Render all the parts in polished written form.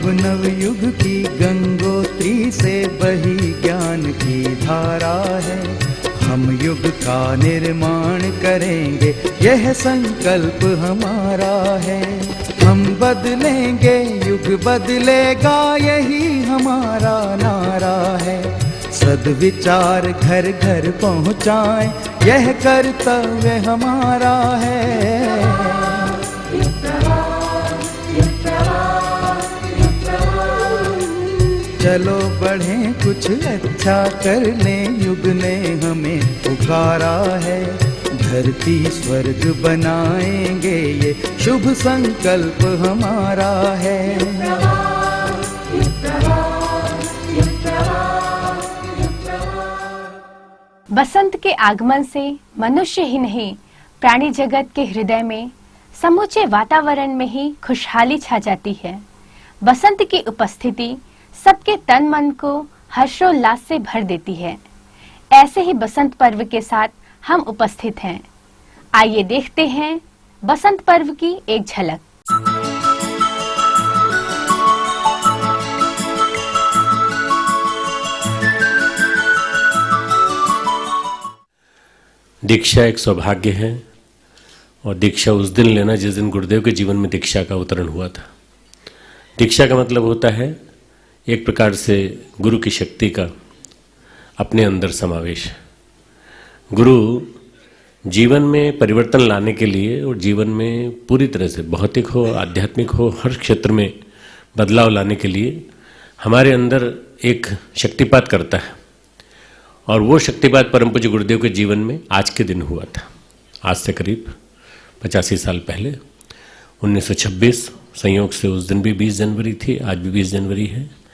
अब नवयुग की गंगोत्री से बही ज्ञान की धारा है। हम युग का निर्माण करेंगे, यह संकल्प हमारा है। हम बदलेंगे, युग बदलेगा, यही हमारा नारा है। सद्विचार घर घर पहुँचाएं, यह कर्तव्य हमारा है। चलो बढ़ें, कुछ अच्छा कर लें, युग ने हमें पुकारा है। धरती स्वर्ग बनाएंगे, ये शुभ संकल्प हमारा है। बसंत के आगमन से मनुष्य ही नहीं, प्राणी जगत के हृदय में, समूचे वातावरण में ही खुशहाली छा जाती है। बसंत की उपस्थिति सबके तन मन को हर्षोल्लास से भर देती है। ऐसे ही बसंत पर्व के साथ हम उपस्थित हैं। आइए देखते हैं बसंत पर्व की एक झलक। दीक्षा एक सौभाग्य है और दीक्षा उस दिन लेना जिस दिन गुरुदेव के जीवन में दीक्षा का अवतरण हुआ था। दीक्षा का मतलब होता है एक प्रकार से गुरु की शक्ति का अपने अंदर समावेश। गुरु जीवन में परिवर्तन लाने के लिए और जीवन में पूरी तरह से भौतिक हो आध्यात्मिक हो हर क्षेत्र में बदलाव लाने के लिए हमारे अंदर एक शक्तिपात करता है। और वो शक्तिपात परम पूज्य गुरुदेव के जीवन में आज के दिन हुआ था। आज से करीब 85 साल पहले 1926 संयोग से उस दिन भी 20 जनवरी थी, आज भी 20 जनवरी है।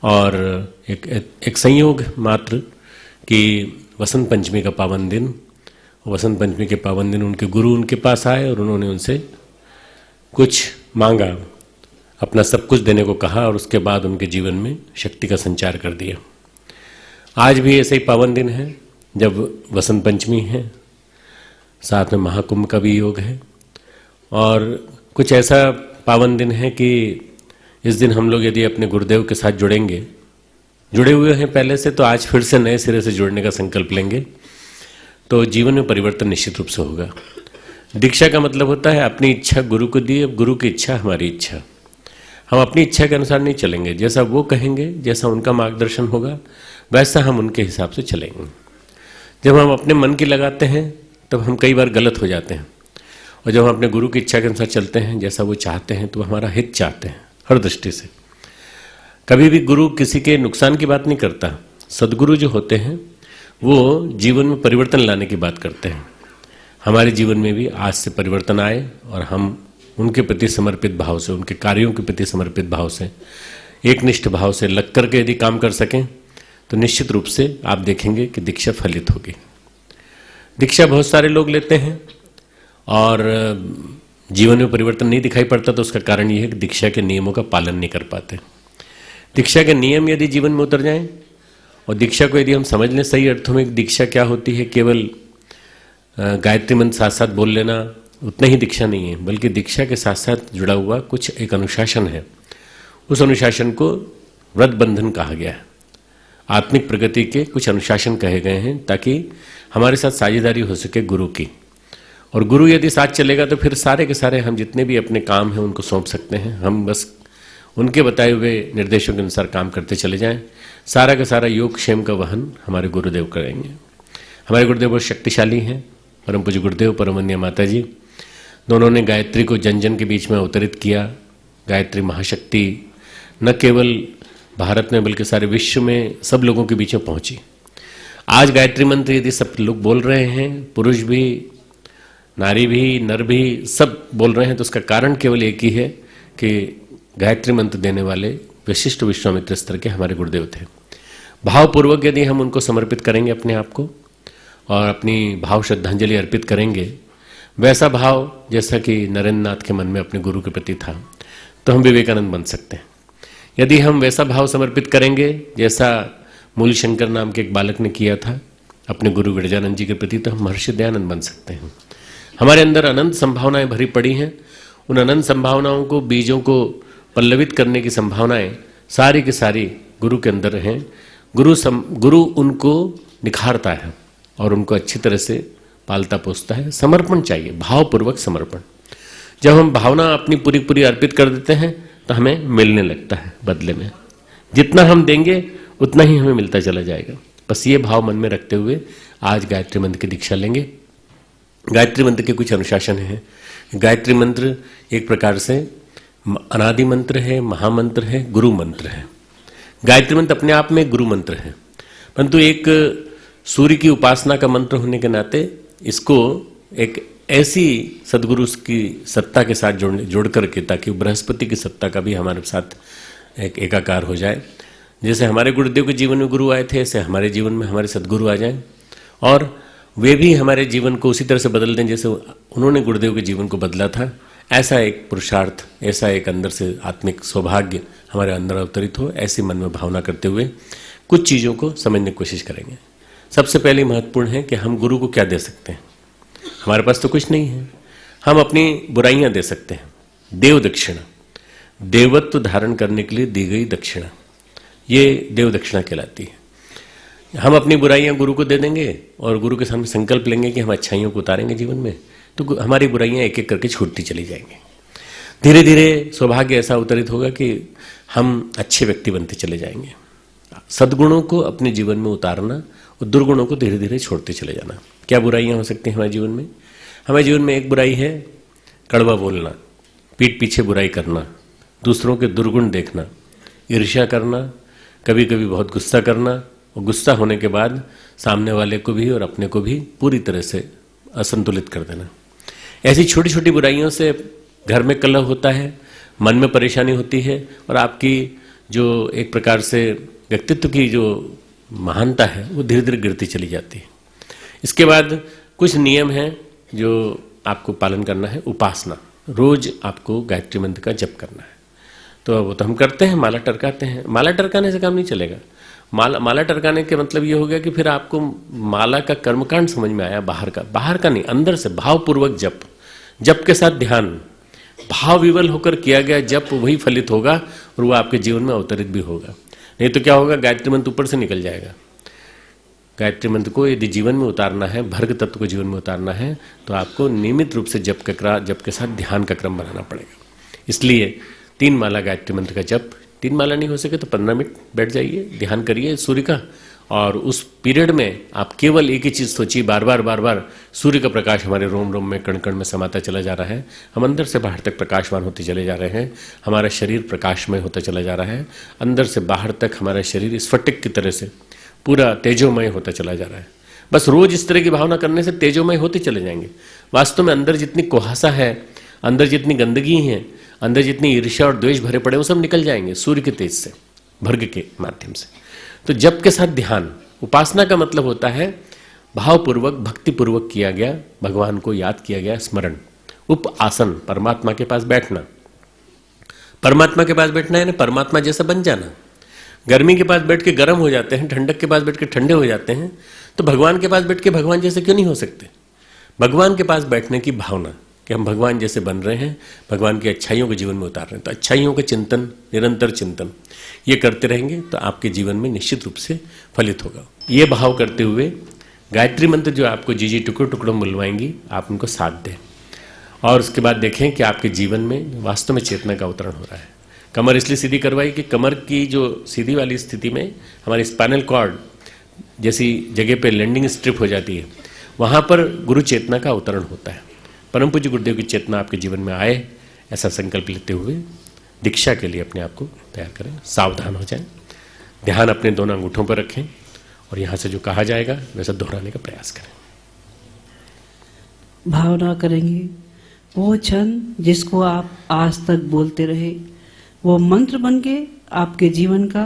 और एक संयोग मात्र कि वसंत पंचमी का पावन दिन, वसंत पंचमी के पावन दिन उनके गुरु उनके पास आए और उन्होंने उनसे कुछ मांगा, अपना सब कुछ देने को कहा और उसके बाद उनके जीवन में शक्ति का संचार कर दिया। आज भी ऐसे ही पावन दिन है जब वसंत पंचमी है, साथ में महाकुंभ का भी योग है। और कुछ ऐसा पावन दिन है कि इस दिन हम लोग यदि अपने गुरुदेव के साथ जुड़ेंगे, जुड़े हुए हैं पहले से, तो आज फिर से नए सिरे से जुड़ने का संकल्प लेंगे तो जीवन में परिवर्तन निश्चित रूप से होगा। दीक्षा का मतलब होता है अपनी इच्छा गुरु को दी, अब गुरु की इच्छा हमारी इच्छा। हम अपनी इच्छा के अनुसार नहीं चलेंगे, जैसा वो कहेंगे, जैसा उनका मार्गदर्शन होगा वैसा हम उनके हिसाब से चलेंगे। जब हम अपने मन की लगाते हैं तब हम कई बार गलत हो जाते हैं, और जब हम अपने गुरु की इच्छा के अनुसार चलते हैं, जैसा वो चाहते हैं, तो हमारा हित चाहते हैं हर दृष्टि से। कभी भी गुरु किसी के नुकसान की बात नहीं करता। सदगुरु जो होते हैं वो जीवन में परिवर्तन लाने की बात करते हैं। हमारे जीवन में भी आज से परिवर्तन आए और हम उनके प्रति समर्पित भाव से, उनके कार्यों के प्रति समर्पित भाव से, एकनिष्ठ भाव से लग करके यदि काम कर सकें तो निश्चित रूप से आप देखेंगे कि दीक्षा फलित होगी। दीक्षा बहुत सारे लोग लेते हैं और जीवन में परिवर्तन नहीं दिखाई पड़ता, तो उसका कारण यह है कि दीक्षा के नियमों का पालन नहीं कर पाते। दीक्षा के नियम यदि जीवन में उतर जाएं और दीक्षा को यदि हम समझ लें सही अर्थों में, दीक्षा क्या होती है, केवल गायत्री मंत्र साथ साथ बोल लेना उतना ही दीक्षा नहीं है, बल्कि दीक्षा के साथ साथ जुड़ा हुआ कुछ एक अनुशासन है। उस अनुशासन को व्रत बंधन कहा गया है। आत्मिक प्रगति के कुछ अनुशासन कहे गए हैं ताकि हमारे साथ साझेदारी हो सके गुरु की। और गुरु यदि साथ चलेगा तो फिर सारे के सारे हम जितने भी अपने काम हैं उनको सौंप सकते हैं। हम बस उनके बताए हुए निर्देशों के अनुसार काम करते चले जाएं। सारा का सारा योग क्षेम का वहन हमारे गुरुदेव करेंगे। हमारे गुरुदेव बहुत शक्तिशाली हैं। परम पूज्य गुरुदेव परमवंदनीय माता जी दोनों ने गायत्री को जन जन के बीच में अवतरित किया। गायत्री महाशक्ति न केवल भारत में बल्कि सारे विश्व में सब लोगों के बीच में पहुंची। आज गायत्री मंत्र यदि सब लोग बोल रहे हैं, पुरुष भी, नारी भी, नर भी, सब बोल रहे हैं, तो उसका कारण केवल एक ही है कि गायत्री मंत्र देने वाले विशिष्ट विश्वामित्र स्तर के हमारे गुरुदेव थे। भावपूर्वक यदि हम उनको समर्पित करेंगे अपने आप को और अपनी भाव श्रद्धांजलि अर्पित करेंगे, वैसा भाव जैसा कि नरेंद्र नाथ के मन में अपने गुरु के प्रति था, तो हम विवेकानंद बन सकते हैं। यदि हम वैसा भाव समर्पित करेंगे जैसा मूल शंकर नाम के एक बालक ने किया था अपने गुरु विरजानंद जी के प्रति, तो हम महर्षि दयानंद बन सकते हैं। हमारे अंदर अनंत संभावनाएं भरी पड़ी हैं। उन अनंत संभावनाओं को, बीजों को पल्लवित करने की संभावनाएं सारी की सारी गुरु के अंदर हैं। गुरु उनको निखारता है और उनको अच्छी तरह से पालता पोसता है। समर्पण चाहिए, भावपूर्वक समर्पण। जब हम भावना अपनी पूरी पूरी अर्पित कर देते हैं तो हमें मिलने लगता है बदले में। जितना हम देंगे उतना ही हमें मिलता चला जाएगा। बस ये भाव मन में रखते हुए आज गायत्री मंत्र की दीक्षा लेंगे। गायत्री मंत्र के कुछ अनुशासन हैं। गायत्री मंत्र एक प्रकार से अनादि मंत्र है, महामंत्र है, गुरु मंत्र है। गायत्री मंत्र अपने आप में गुरु मंत्र है, परंतु एक सूर्य की उपासना का मंत्र होने के नाते इसको एक ऐसी सदगुरु की सत्ता के साथ जोड़ करके, ताकि बृहस्पति की सत्ता का भी हमारे साथ एक एकाकार हो जाए। जैसे हमारे गुरुदेव के जीवन में गुरु आए थे, ऐसे हमारे जीवन में हमारे सदगुरु आ जाएं और वे भी हमारे जीवन को उसी तरह से बदल दें जैसे उन्होंने गुरुदेव के जीवन को बदला था। ऐसा एक पुरुषार्थ, ऐसा एक अंदर से आत्मिक सौभाग्य हमारे अंदर अवतरित हो, ऐसी मन में भावना करते हुए कुछ चीज़ों को समझने की कोशिश करेंगे। सबसे पहले महत्वपूर्ण है कि हम गुरु को क्या दे सकते हैं। हमारे पास तो कुछ नहीं है, हम अपनी बुराइयां दे सकते हैं। देव दक्षिणा, देवत्व धारण करने के लिए दी गई दक्षिणा, ये देव दक्षिणा कहलाती है। हम अपनी बुराइयां गुरु को दे देंगे और गुरु के सामने संकल्प लेंगे कि हम अच्छाइयों को उतारेंगे जीवन में, तो हमारी बुराइयां एक एक करके छूटती चली जाएंगी। धीरे धीरे सौभाग्य ऐसा अवतरित होगा कि हम अच्छे व्यक्ति बनते चले जाएंगे। सद्गुणों को अपने जीवन में उतारना और दुर्गुणों को धीरे धीरे छोड़ते चले जाना। क्या बुराइयां हो सकती हैं हमारे जीवन में? हमारे जीवन में एक बुराई है कड़वा बोलना, पीठ पीछे बुराई करना, दूसरों के दुर्गुण देखना, ईर्ष्या करना, कभी कभी बहुत गुस्सा करना, और गुस्सा होने के बाद सामने वाले को भी और अपने को भी पूरी तरह से असंतुलित कर देना। ऐसी छोटी छोटी बुराइयों से घर में कलह होता है, मन में परेशानी होती है और आपकी जो एक प्रकार से व्यक्तित्व की जो महानता है वो धीरे धीरे गिरती चली जाती है। इसके बाद कुछ नियम हैं जो आपको पालन करना है। उपासना, रोज आपको गायत्री मंत्र का जप करना है। तो वो तो हम करते हैं, माला टरकाते हैं। माला टरकाने से काम नहीं चलेगा। माला टरकाने के मतलब ये हो गया कि फिर आपको माला का कर्मकांड समझ में आया, बाहर का नहीं, अंदर से भावपूर्वक जप के साथ ध्यान, भाव विवल होकर किया गया जप वही फलित होगा और वो आपके जीवन में अवतरित भी होगा। नहीं तो क्या होगा, गायत्री मंत्र ऊपर से निकल जाएगा। गायत्री मंत्र को यदि जीवन में उतारना है, भर्ग तत्व को जीवन में उतारना है, तो आपको नियमित रूप से जप के साथ ध्यान का क्रम बनाना पड़ेगा। इसलिए 3 माला गायत्री मंत्र का जप, 3 माला नहीं हो सके तो 15 मिनट बैठ जाइए, ध्यान करिए सूर्य का, और उस पीरियड में आप केवल एक ही चीज़ सोचिए, बार बार सूर्य का प्रकाश हमारे रोम रोम में, कण कण में समाता चला जा रहा है। हम अंदर से बाहर तक प्रकाशवान होते चले जा रहे हैं। हमारा शरीर प्रकाशमय होता चला जा रहा है। अंदर से बाहर तक हमारा शरीर स्फटिक की तरह से पूरा तेजोमय होता चला जा रहा है। बस रोज इस तरह की भावना करने से तेजोमय होते चले जाएंगे। वास्तव में अंदर जितनी कुहासा है, अंदर जितनी गंदगी है, अंदर जितनी ईर्ष्या और द्वेष भरे पड़े, वो सब निकल जाएंगे सूर्य के तेज से, भर्ग के माध्यम से। तो जप के साथ ध्यान, उपासना का मतलब होता है भावपूर्वक, भक्तिपूर्वक किया गया, भगवान को याद किया गया स्मरण। उपासन, परमात्मा के पास बैठना। परमात्मा के पास बैठना है ना, परमात्मा जैसा बन जाना। गर्मी के पास बैठ के गर्म हो जाते हैं, ठंडक के पास बैठ के ठंडे हो जाते हैं, तो भगवान के पास बैठ के भगवान जैसे क्यों नहीं हो सकते? भगवान के पास बैठने की भावना कि हम भगवान जैसे बन रहे हैं, भगवान की अच्छाइयों को जीवन में उतार रहे हैं। तो अच्छाइयों का चिंतन, निरंतर चिंतन ये करते रहेंगे तो आपके जीवन में निश्चित रूप से फलित होगा। ये भाव करते हुए गायत्री मंत्र जो आपको जी टुकड़ों टुकड़ों मिलवाएंगी, आप उनको साथ दें और उसके बाद देखें कि आपके जीवन में वास्तव में चेतना का अवतरण हो रहा है। कमर इसलिए सीधी करवाई कि कमर की जो सीधी वाली स्थिति में हमारी स्पाइनल कॉर्ड जैसी जगह पे लैंडिंग स्ट्रिप हो जाती है, वहाँ पर गुरु चेतना का अवतरण होता है। परम पूज्य गुरुदेव की चेतना आपके जीवन में आए, ऐसा संकल्प लेते हुए दीक्षा के लिए अपने आप को तैयार करें। सावधान हो जाएं, ध्यान अपने दोनों अंगूठों पर रखें और यहाँ से जो कहा जाएगा वैसा दोहराने का प्रयास करें। भावना करेंगे वो क्षण जिसको आप आज तक बोलते रहे, वो मंत्र बन के आपके जीवन का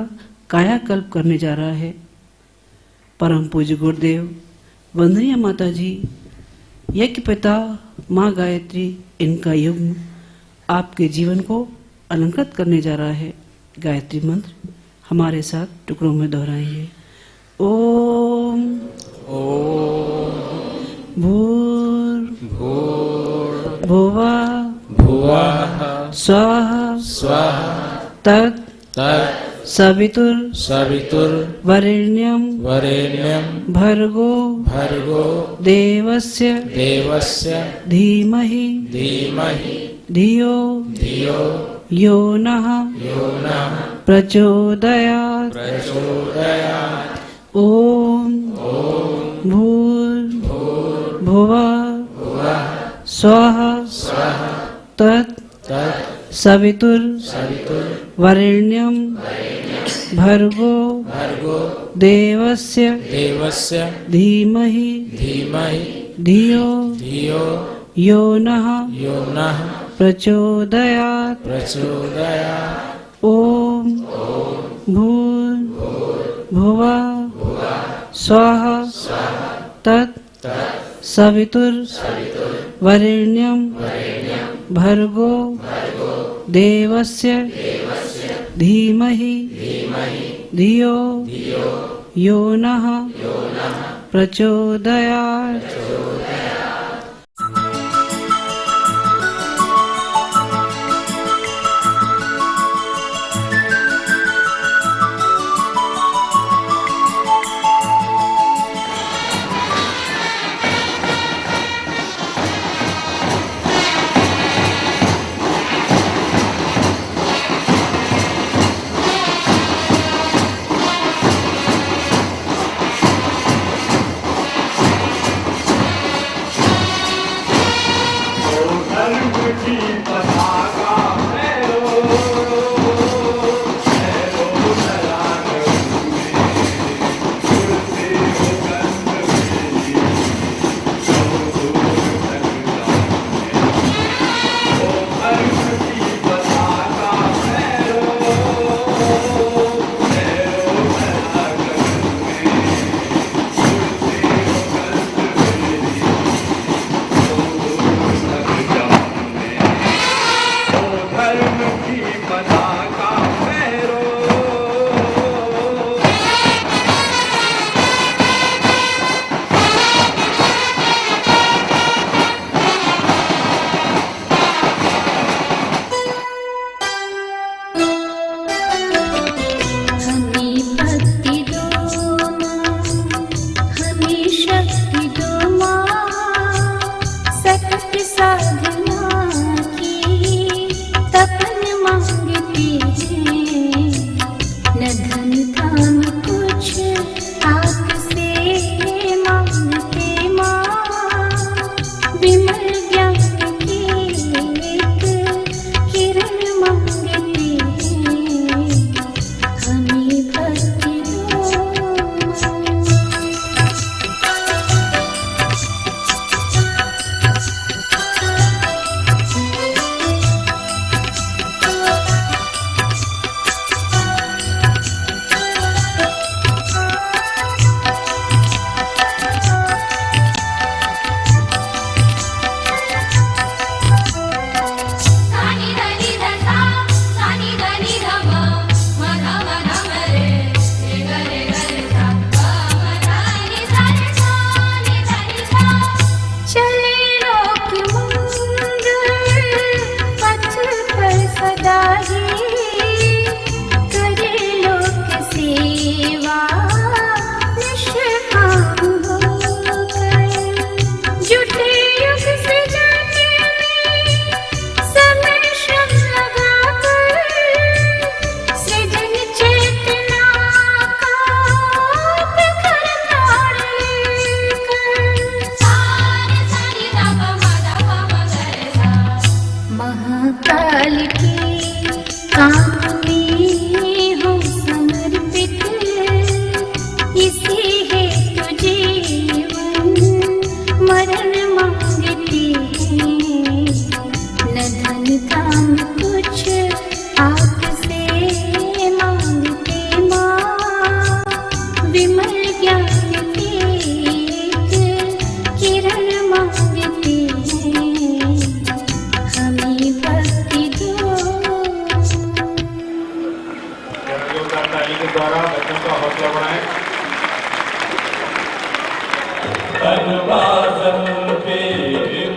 कायाकल्प करने जा रहा है। परम पूज्य गुरुदेव, वंदनीय माता जी, यज्ञ पिता, माँ गायत्री, इनका युग आपके जीवन को अलंकृत करने जा रहा है। गायत्री मंत्र हमारे साथ टुकड़ों में दोहराएंगे। ओम भूर्भुवः स्वः तत् सवितुर वरेण्यं भर्गो देवस्य धीमहि धियो यो नः प्रचोदयात्। ओम भूर्भुवः स्वः तत् सवितुर वरेण्यं भर्गो देवस्य धीमहि धियो यो नः प्रचोदयात्। ओम भूर्भुवः स्वः तत् सवितुर वरेण्यं भर्गो देवस्य धीमहि धियो यो नः प्रचोदयात्।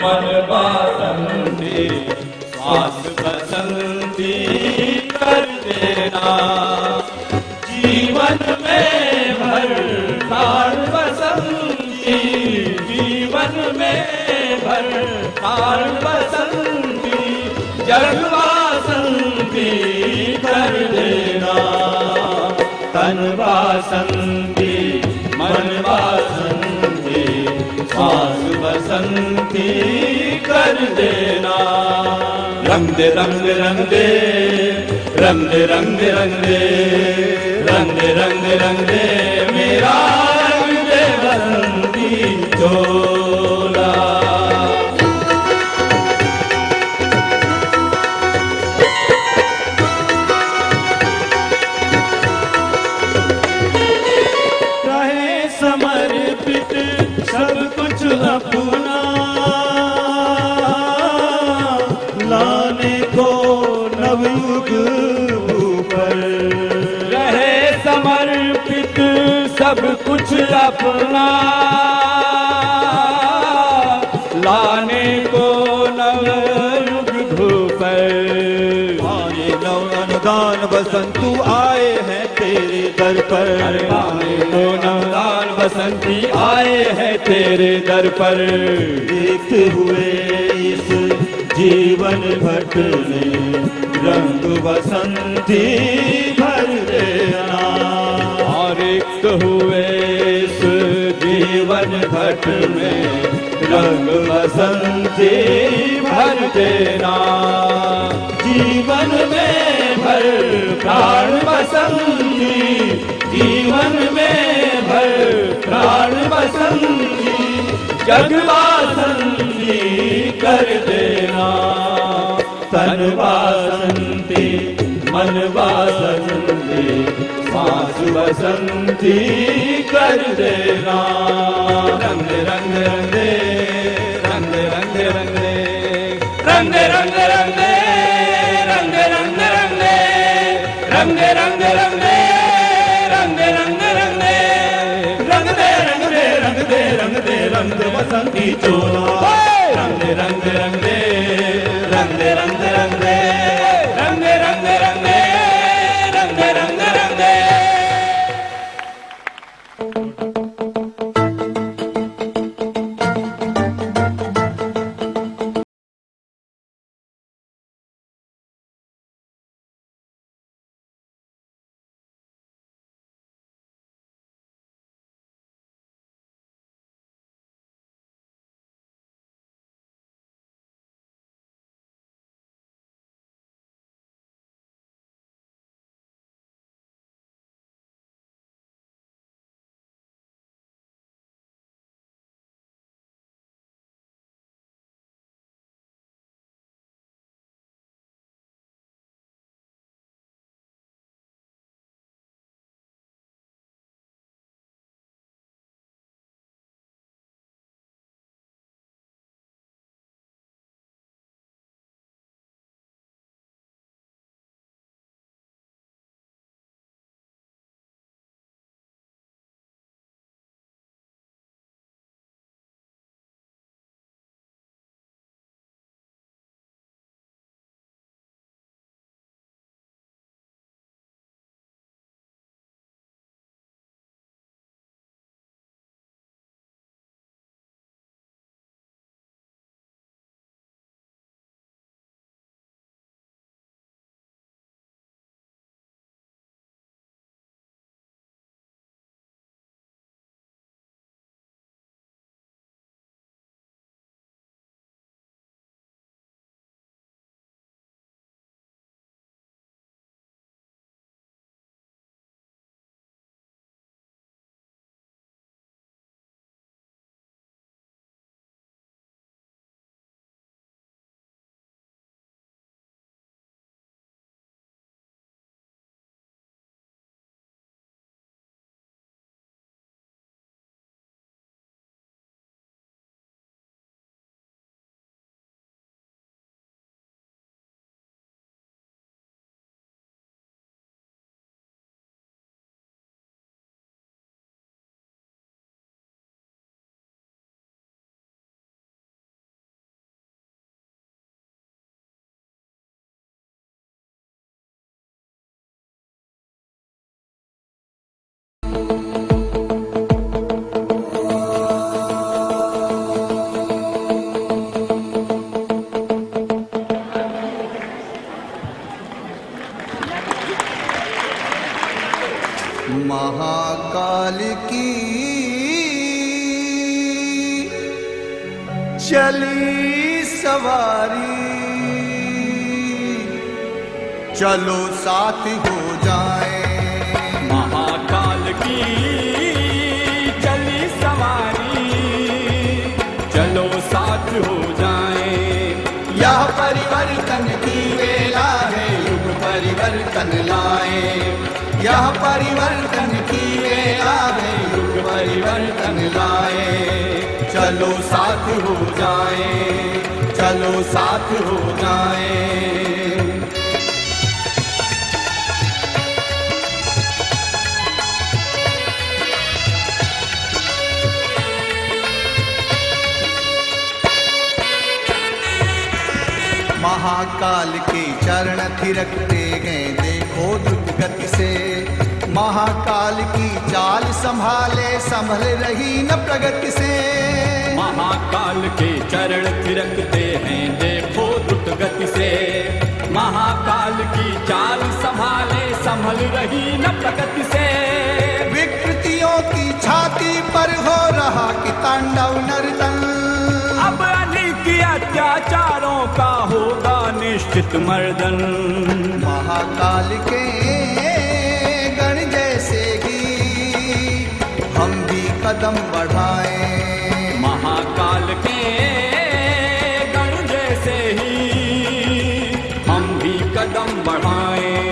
मन बासंती, श्वास बसंती। कर देना। जीवन में भर प्राण बसंती, जीवन में भर प्राण बसंती, जग वासंती कर देना। तन वासंती, मन वासंती, श्वास बसंती कर देना। रंग दे रंग दे रंग दे, रंग दे रंग दे रंग दे, रंग दे रंग दे रंग दे मेरा रंग दे बसंती चोला। रहे समर्पित सब कुछ अपना, लाने को नवयुग ऊपर। रहे समर्पित सब कुछ अपना, लाने को नवयुग ऊपर। आने नव अनुदान बसंतु आए हैं तेरे दर पर। आने को नवदान बसंती आए हैं तेरे दर पर। देखते हुए इस जीवन भट में रंग बसंती भर देना। और रिक्त हुए इस जीवन भट में रंग बसंती भर देना। जीवन में भर प्राण बसंती, जीवन में भर प्राण बसंती, जग वासंती कर देना। तन वासंती, मन वासंती, श्वास बसंती कर देना। रंग रंग रंग दे, रंग रंग रंग दे, रंग रंग रंग दे, रंग रंग रंग दे, रंग रंग रंग दे, रंग रंग रंग दे, रंग दे रंग दे रंग दे रंग दे रंग बसंती चोला। रंग रंग रंग दे, रंग रंग रंग दे, रंग रंग रंग दे, रंग रंग रंग दे। चली सवारी, चलो साथ हो जाए। महाकाल की चली सवारी, चलो साथ हो जाए। यह परिवर्तन की वेला है, युग परिवर्तन लाए। यह परिवर्तन की वेला है, युग परिवर्तन लाए। चलो साथ हो जाए, चलो साथ हो जाए। महाकाल के चरण थिरकते हैं देखो द्रुत गति से। महाकाल की चाल संभाले संभल रही न प्रगति से। महाकाल के चरण थिरकते हैं देखो द्रुत गति से। महाकाल की चाल संभाले संभल रही न प्रगति से। विकृतियों की छाती पर हो रहा कि तांडव नर्तन। अब अनेक अत्याचारों का होगा निश्चित मर्दन। महाकाल के गण जैसे ही हम भी कदम बढ़ाएं। महाकाल के गण जैसे ही हम भी कदम बढ़ाएं।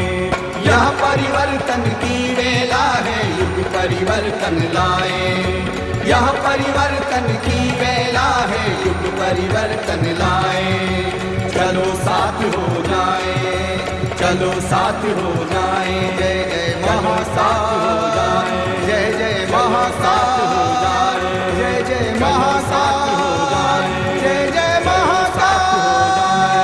यह परिवर्तन की वेला है, युग परिवर्तन लाए। यह परिवर्तन की वेला है, युग परिवर्तन लाए। चलो साथ हो जाए, चलो साथ हो जाए। जय जय महासाथ हो जाए, जय जय महासाथ हो जाए, जय जय महासाथ हो जाए, जय जय महासाथ हो जाए।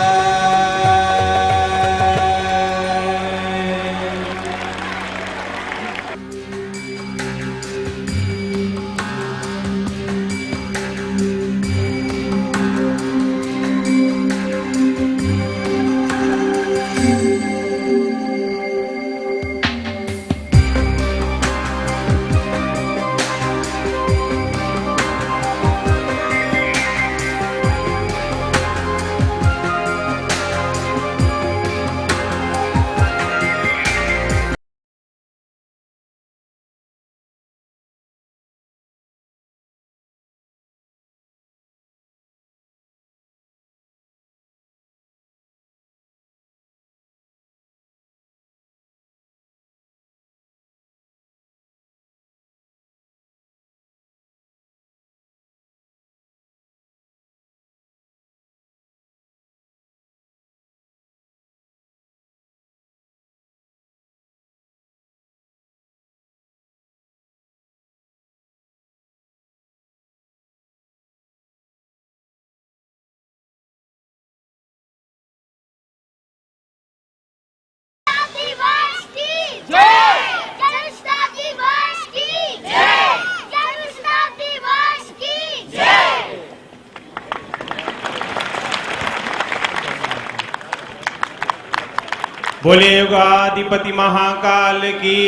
बोले युगाधिपति महाकाल की।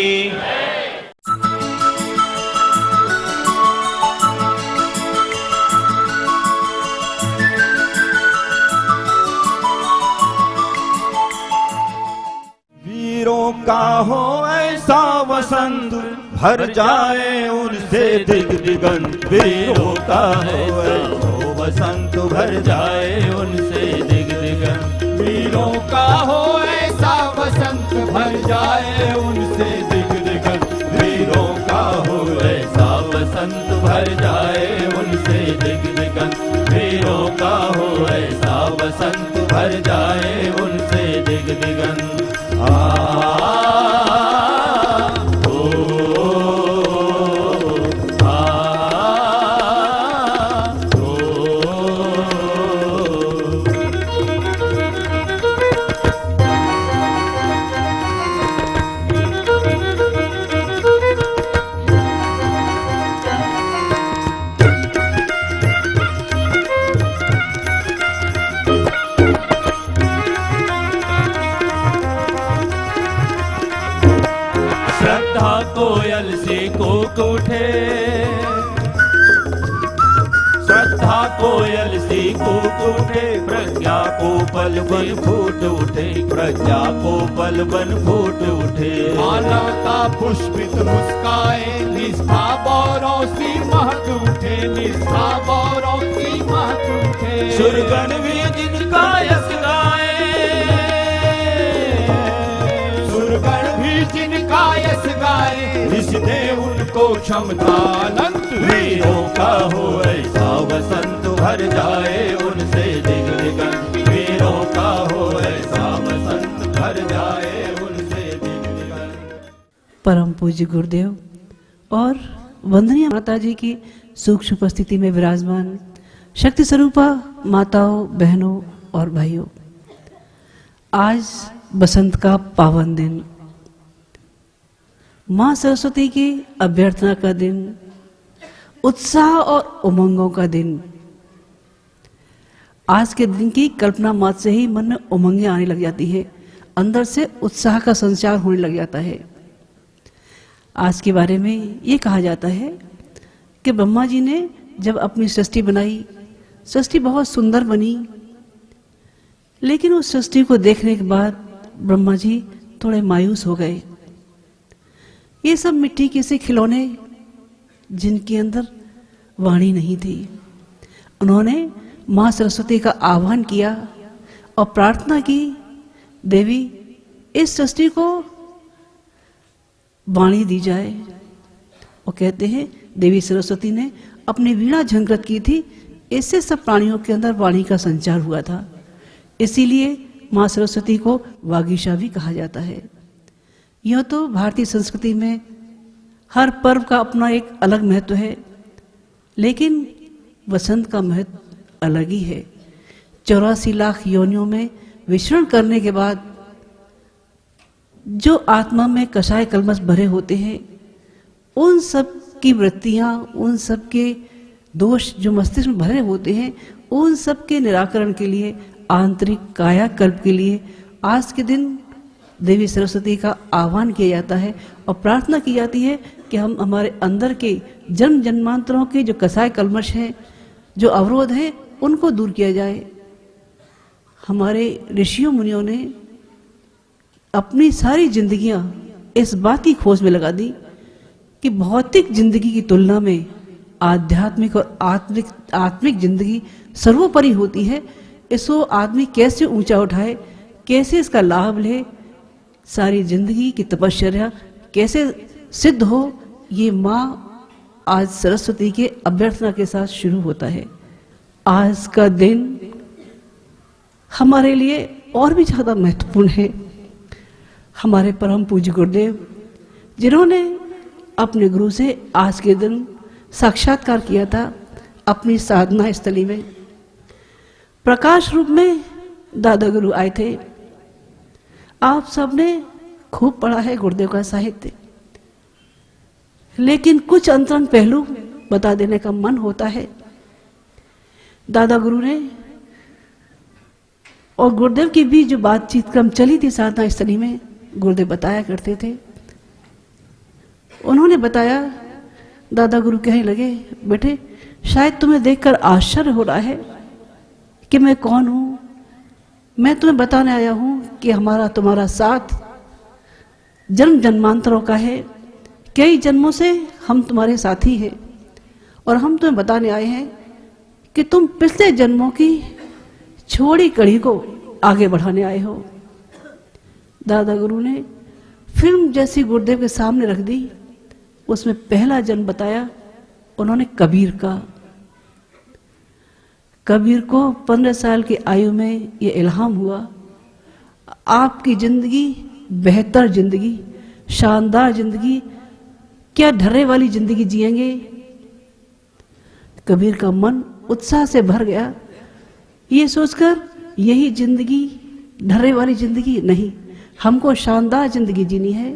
वीरों का हो ऐसा वसंत भर जाए उनसे दिग दिगंत। वीरों का हो ऐसा वसंत भर जाए उनसे दिग दिगंत। वीरों का हो ऐसा वसंत भर जाए उनसे दिग दिगंत। वीरों का हो ऐसा वसंत भर जाए उनसे दिग दिगंत। वीरों का हो ऐसा वसंत भर जाए उनसे दिग दिगंत। राधा कोयल सी कूक उठे, प्रज्ञा को पल बन फूट उठे, प्रज्ञा को पल बन फूट उठे। मानवता पुष्पित मुस्काए, निष्ठा गौरव सी महक उठे, निष्ठा गौरव सी महक उठे। सुरगण भी जिनका यश गाए, सुरगण भी जिनका यश गाए, इसने उनको क्षमता अनंत। वीरों का हो ऐसा वसंत भर जाए उनसे दिग दिगंत, वीरों का हो ऐसा वसंत भर जाए उनसे दिग दिगंत। परम पूज्य गुरुदेव और वंदनीय माता जी की सूक्ष्म उपस्थिति में विराजमान शक्ति स्वरूपा माताओं, बहनों और भाइयों, आज बसंत का पावन दिन, मां सरस्वती की अभ्यर्थना का दिन, उत्साह और उमंगों का दिन। आज के दिन की कल्पना मात्र से ही मन में उमंगें आने लग जाती है, अंदर से उत्साह का संचार होने लग जाता है। आज के बारे में ये कहा जाता है कि ब्रह्मा जी ने जब अपनी सृष्टि बनाई, सृष्टि बहुत सुंदर बनी, लेकिन उस सृष्टि को देखने के बाद ब्रह्मा जी थोड़े मायूस हो गए। ये सब मिट्टी के से खिलौने जिनके अंदर वाणी नहीं थी। उन्होंने मां सरस्वती का आह्वान किया और प्रार्थना की, देवी इस सृष्टि को वाणी दी जाए। वो कहते हैं देवी सरस्वती ने अपनी वीणा झंकृत की थी, इससे सब प्राणियों के अंदर वाणी का संचार हुआ था। इसीलिए मां सरस्वती को वागीशा भी कहा जाता है। यूँ तो भारतीय संस्कृति में हर पर्व का अपना एक अलग महत्व है, लेकिन वसंत का महत्व अलग ही है। 84 लाख योनियों में विचरण करने के बाद जो आत्मा में कषाय कल्मश भरे होते हैं, उन सब की वृत्तियां, उन सब के दोष जो मस्तिष्क में भरे होते हैं, उन सब के निराकरण के लिए, आंतरिक कायाकल्प के लिए आज के दिन देवी सरस्वती का आह्वान किया जाता है और प्रार्थना की जाती है कि हम हमारे अंदर के जन्म जन्मांतरों के जो कसाय कल्मश हैं, जो अवरोध हैं, उनको दूर किया जाए। हमारे ऋषियों मुनियों ने अपनी सारी जिंदगियां इस बात की खोज में लगा दी कि भौतिक जिंदगी की तुलना में आध्यात्मिक और आत्मिक जिंदगी सर्वोपरि होती है। इसको आदमी कैसे ऊंचा उठाए, कैसे इसका लाभ ले, सारी जिंदगी की तपश्चर्या कैसे सिद्ध हो, ये माँ आज सरस्वती के अभ्यर्थना के साथ शुरू होता है। आज का दिन हमारे लिए और भी ज़्यादा महत्वपूर्ण है। हमारे परम पूज्य गुरुदेव जिन्होंने अपने गुरु से आज के दिन साक्षात्कार किया था अपनी साधना स्थली में, प्रकाश रूप में दादा गुरु आए थे। आप सबने खूब पढ़ा है गुरुदेव का साहित्य, लेकिन कुछ अंतरंग पहलू बता देने का मन होता है। दादा गुरु ने और गुरुदेव की भी जो बातचीत क्रम चली थी साधना स्थली में, गुरुदेव बताया करते थे। उन्होंने बताया, दादा गुरु कहने लगे, बेटे शायद तुम्हें देखकर आश्चर्य हो रहा है कि मैं कौन हूं। मैं तुम्हें बताने आया हूं कि हमारा तुम्हारा साथ जन्म जन्मांतरों का है। कई जन्मों से हम तुम्हारे साथी हैं और हम तुम्हें बताने आए हैं कि तुम पिछले जन्मों की छोड़ी कड़ी को आगे बढ़ाने आए हो। दादा गुरु ने फिल्म जैसी गुरुदेव के सामने रख दी। उसमें पहला जन्म बताया उन्होंने कबीर का। कबीर को 15 साल की आयु में ये इल्हाम हुआ, आपकी जिंदगी बेहतर जिंदगी, शानदार जिंदगी, क्या ढर्रे वाली जिंदगी जिएंगे। कबीर का मन उत्साह से भर गया, ये सोचकर यही जिंदगी ढर्रे वाली जिंदगी नहीं, हमको शानदार जिंदगी जीनी है।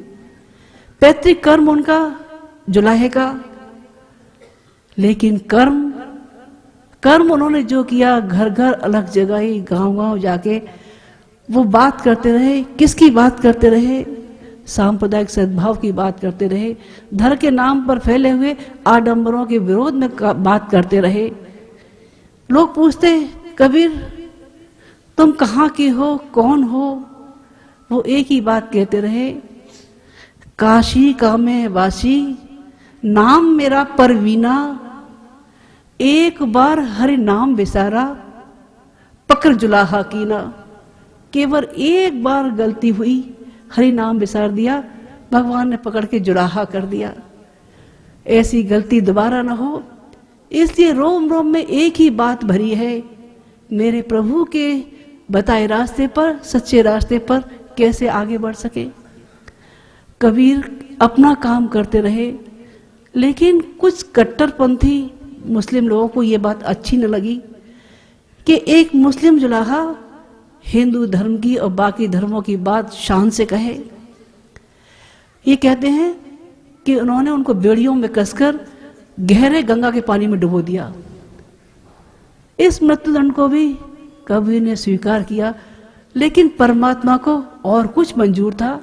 पैतृक कर्म उनका जुलाहे का, लेकिन कर्म उन्होंने जो किया, घर घर अलग जगह, गांव गांव जाके वो बात करते रहे। किसकी बात करते रहे? सांप्रदायिक सद्भाव की बात करते रहे। धर्म के नाम पर फैले हुए आडंबरों के विरोध में बात करते रहे। लोग पूछते, कबीर तुम कहाँ के हो, कौन हो? वो एक ही बात कहते रहे, काशी का मैं वासी, नाम मेरा परवीना, एक बार हरि नाम विसारा, पकड़ जुलाहा कीना। केवल एक बार गलती हुई, हरि नाम विसार दिया, भगवान ने पकड़ के जुलाहा कर दिया। ऐसी गलती दोबारा ना हो, इसलिए रोम रोम में एक ही बात भरी है, मेरे प्रभु के बताए रास्ते पर, सच्चे रास्ते पर कैसे आगे बढ़ सके। कबीर अपना काम करते रहे, लेकिन कुछ कट्टरपंथी मुस्लिम लोगों को ये बात अच्छी न लगी कि एक मुस्लिम जुलाहा हिंदू धर्म की और बाकी धर्मों की बात शान से कहे। ये कहते हैं कि उन्होंने उनको बेड़ियों में कसकर गहरे गंगा के पानी में डुबो दिया। इस मृत्युदंड को भी कबीर ने स्वीकार किया, लेकिन परमात्मा को और कुछ मंजूर था।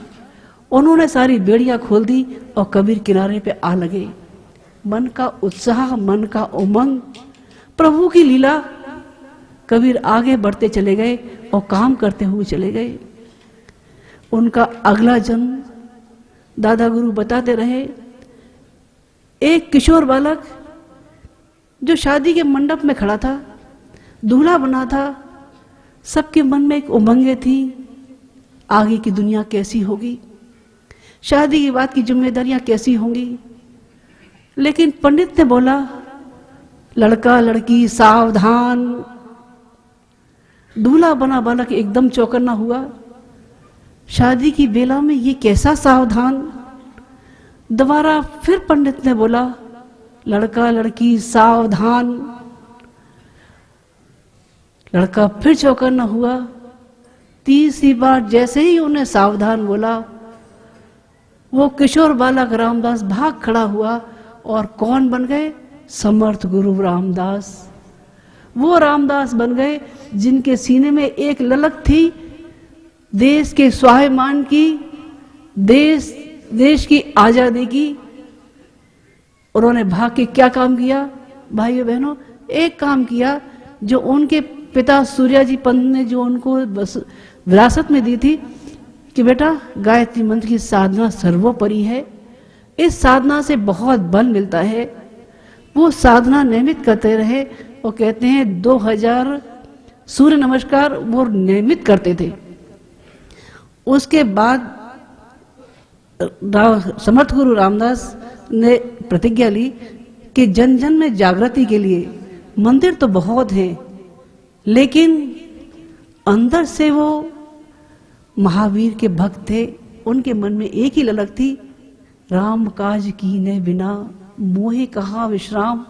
उन्होंने सारी बेड़ियां खोल दी और कबीर किनारे पे आ लगे। मन का उत्साह, मन का उमंग, प्रभु की लीला। कबीर आगे बढ़ते चले गए और काम करते हुए चले गए। उनका अगला जन्म दादा गुरु बताते रहे, एक किशोर बालक जो शादी के मंडप में खड़ा था, दूल्हा बना था, सबके मन में एक उमंगे थी, आगे की दुनिया कैसी होगी, शादी की बात की जिम्मेदारियां कैसी होंगी। लेकिन पंडित ने बोला, लड़का लड़की सावधान। दूल्हा बना बालक एकदम चौकन्ना हुआ, शादी की बेला में ये कैसा सावधान। दोबारा फिर पंडित ने बोला, लड़का लड़की सावधान। लड़का फिर चौकन्ना हुआ। तीसरी बार जैसे ही उन्हें सावधान बोला, वो किशोर बालक रामदास भाग खड़ा हुआ और कौन बन गए? समर्थ गुरु रामदास। वो रामदास बन गए जिनके सीने में एक ललक थी देश के स्वाभिमान की, देश की आजादी की। उन्होंने भाग के क्या काम किया भाइयों बहनों? एक काम किया जो उनके पिता सूर्याजी पंत ने जो उनको विरासत में दी थी कि बेटा गायत्री मंत्र की साधना सर्वोपरि है, इस साधना से बहुत बल मिलता है। वो साधना नियमित करते रहे और कहते हैं 2000 सूर्य नमस्कार वो नियमित करते थे। उसके बाद समर्थ गुरु रामदास ने प्रतिज्ञा ली कि जन जन में जागृति के लिए मंदिर तो बहुत हैं, लेकिन अंदर से वो महावीर के भक्त थे। उनके मन में एक ही ललक थी, राम काज कीने बिना मोहे कहाँ विश्राम।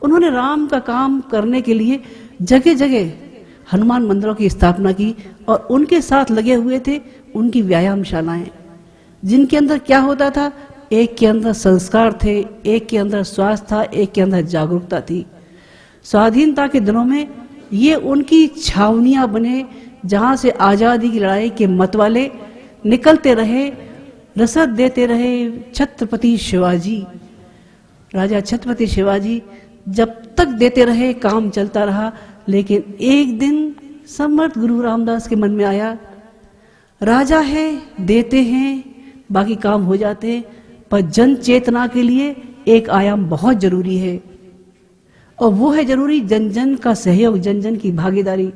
उन्होंने राम का काम करने के लिए जगह जगह हनुमान मंदिरों की स्थापना की और उनके साथ लगे हुए थे उनकी व्यायामशालाएं, जिनके अंदर क्या होता था? एक के अंदर संस्कार थे, एक के अंदर स्वास्थ्य था, एक के अंदर जागरूकता थी। स्वाधीनता के दिनों में ये उनकी छावनियां बने, जहां से आजादी की लड़ाई के मतवाले निकलते रहे, रसद देते रहे। छत्रपति शिवाजी, राजा छत्रपति शिवाजी जब तक देते रहे काम चलता रहा। लेकिन एक दिन समर्थ गुरु रामदास के मन में आया, राजा है देते हैं बाकी काम हो जाते हैं, पर जन चेतना के लिए एक आयाम बहुत जरूरी है और वो है जरूरी जन जन का सहयोग, जन जन की भागीदारी।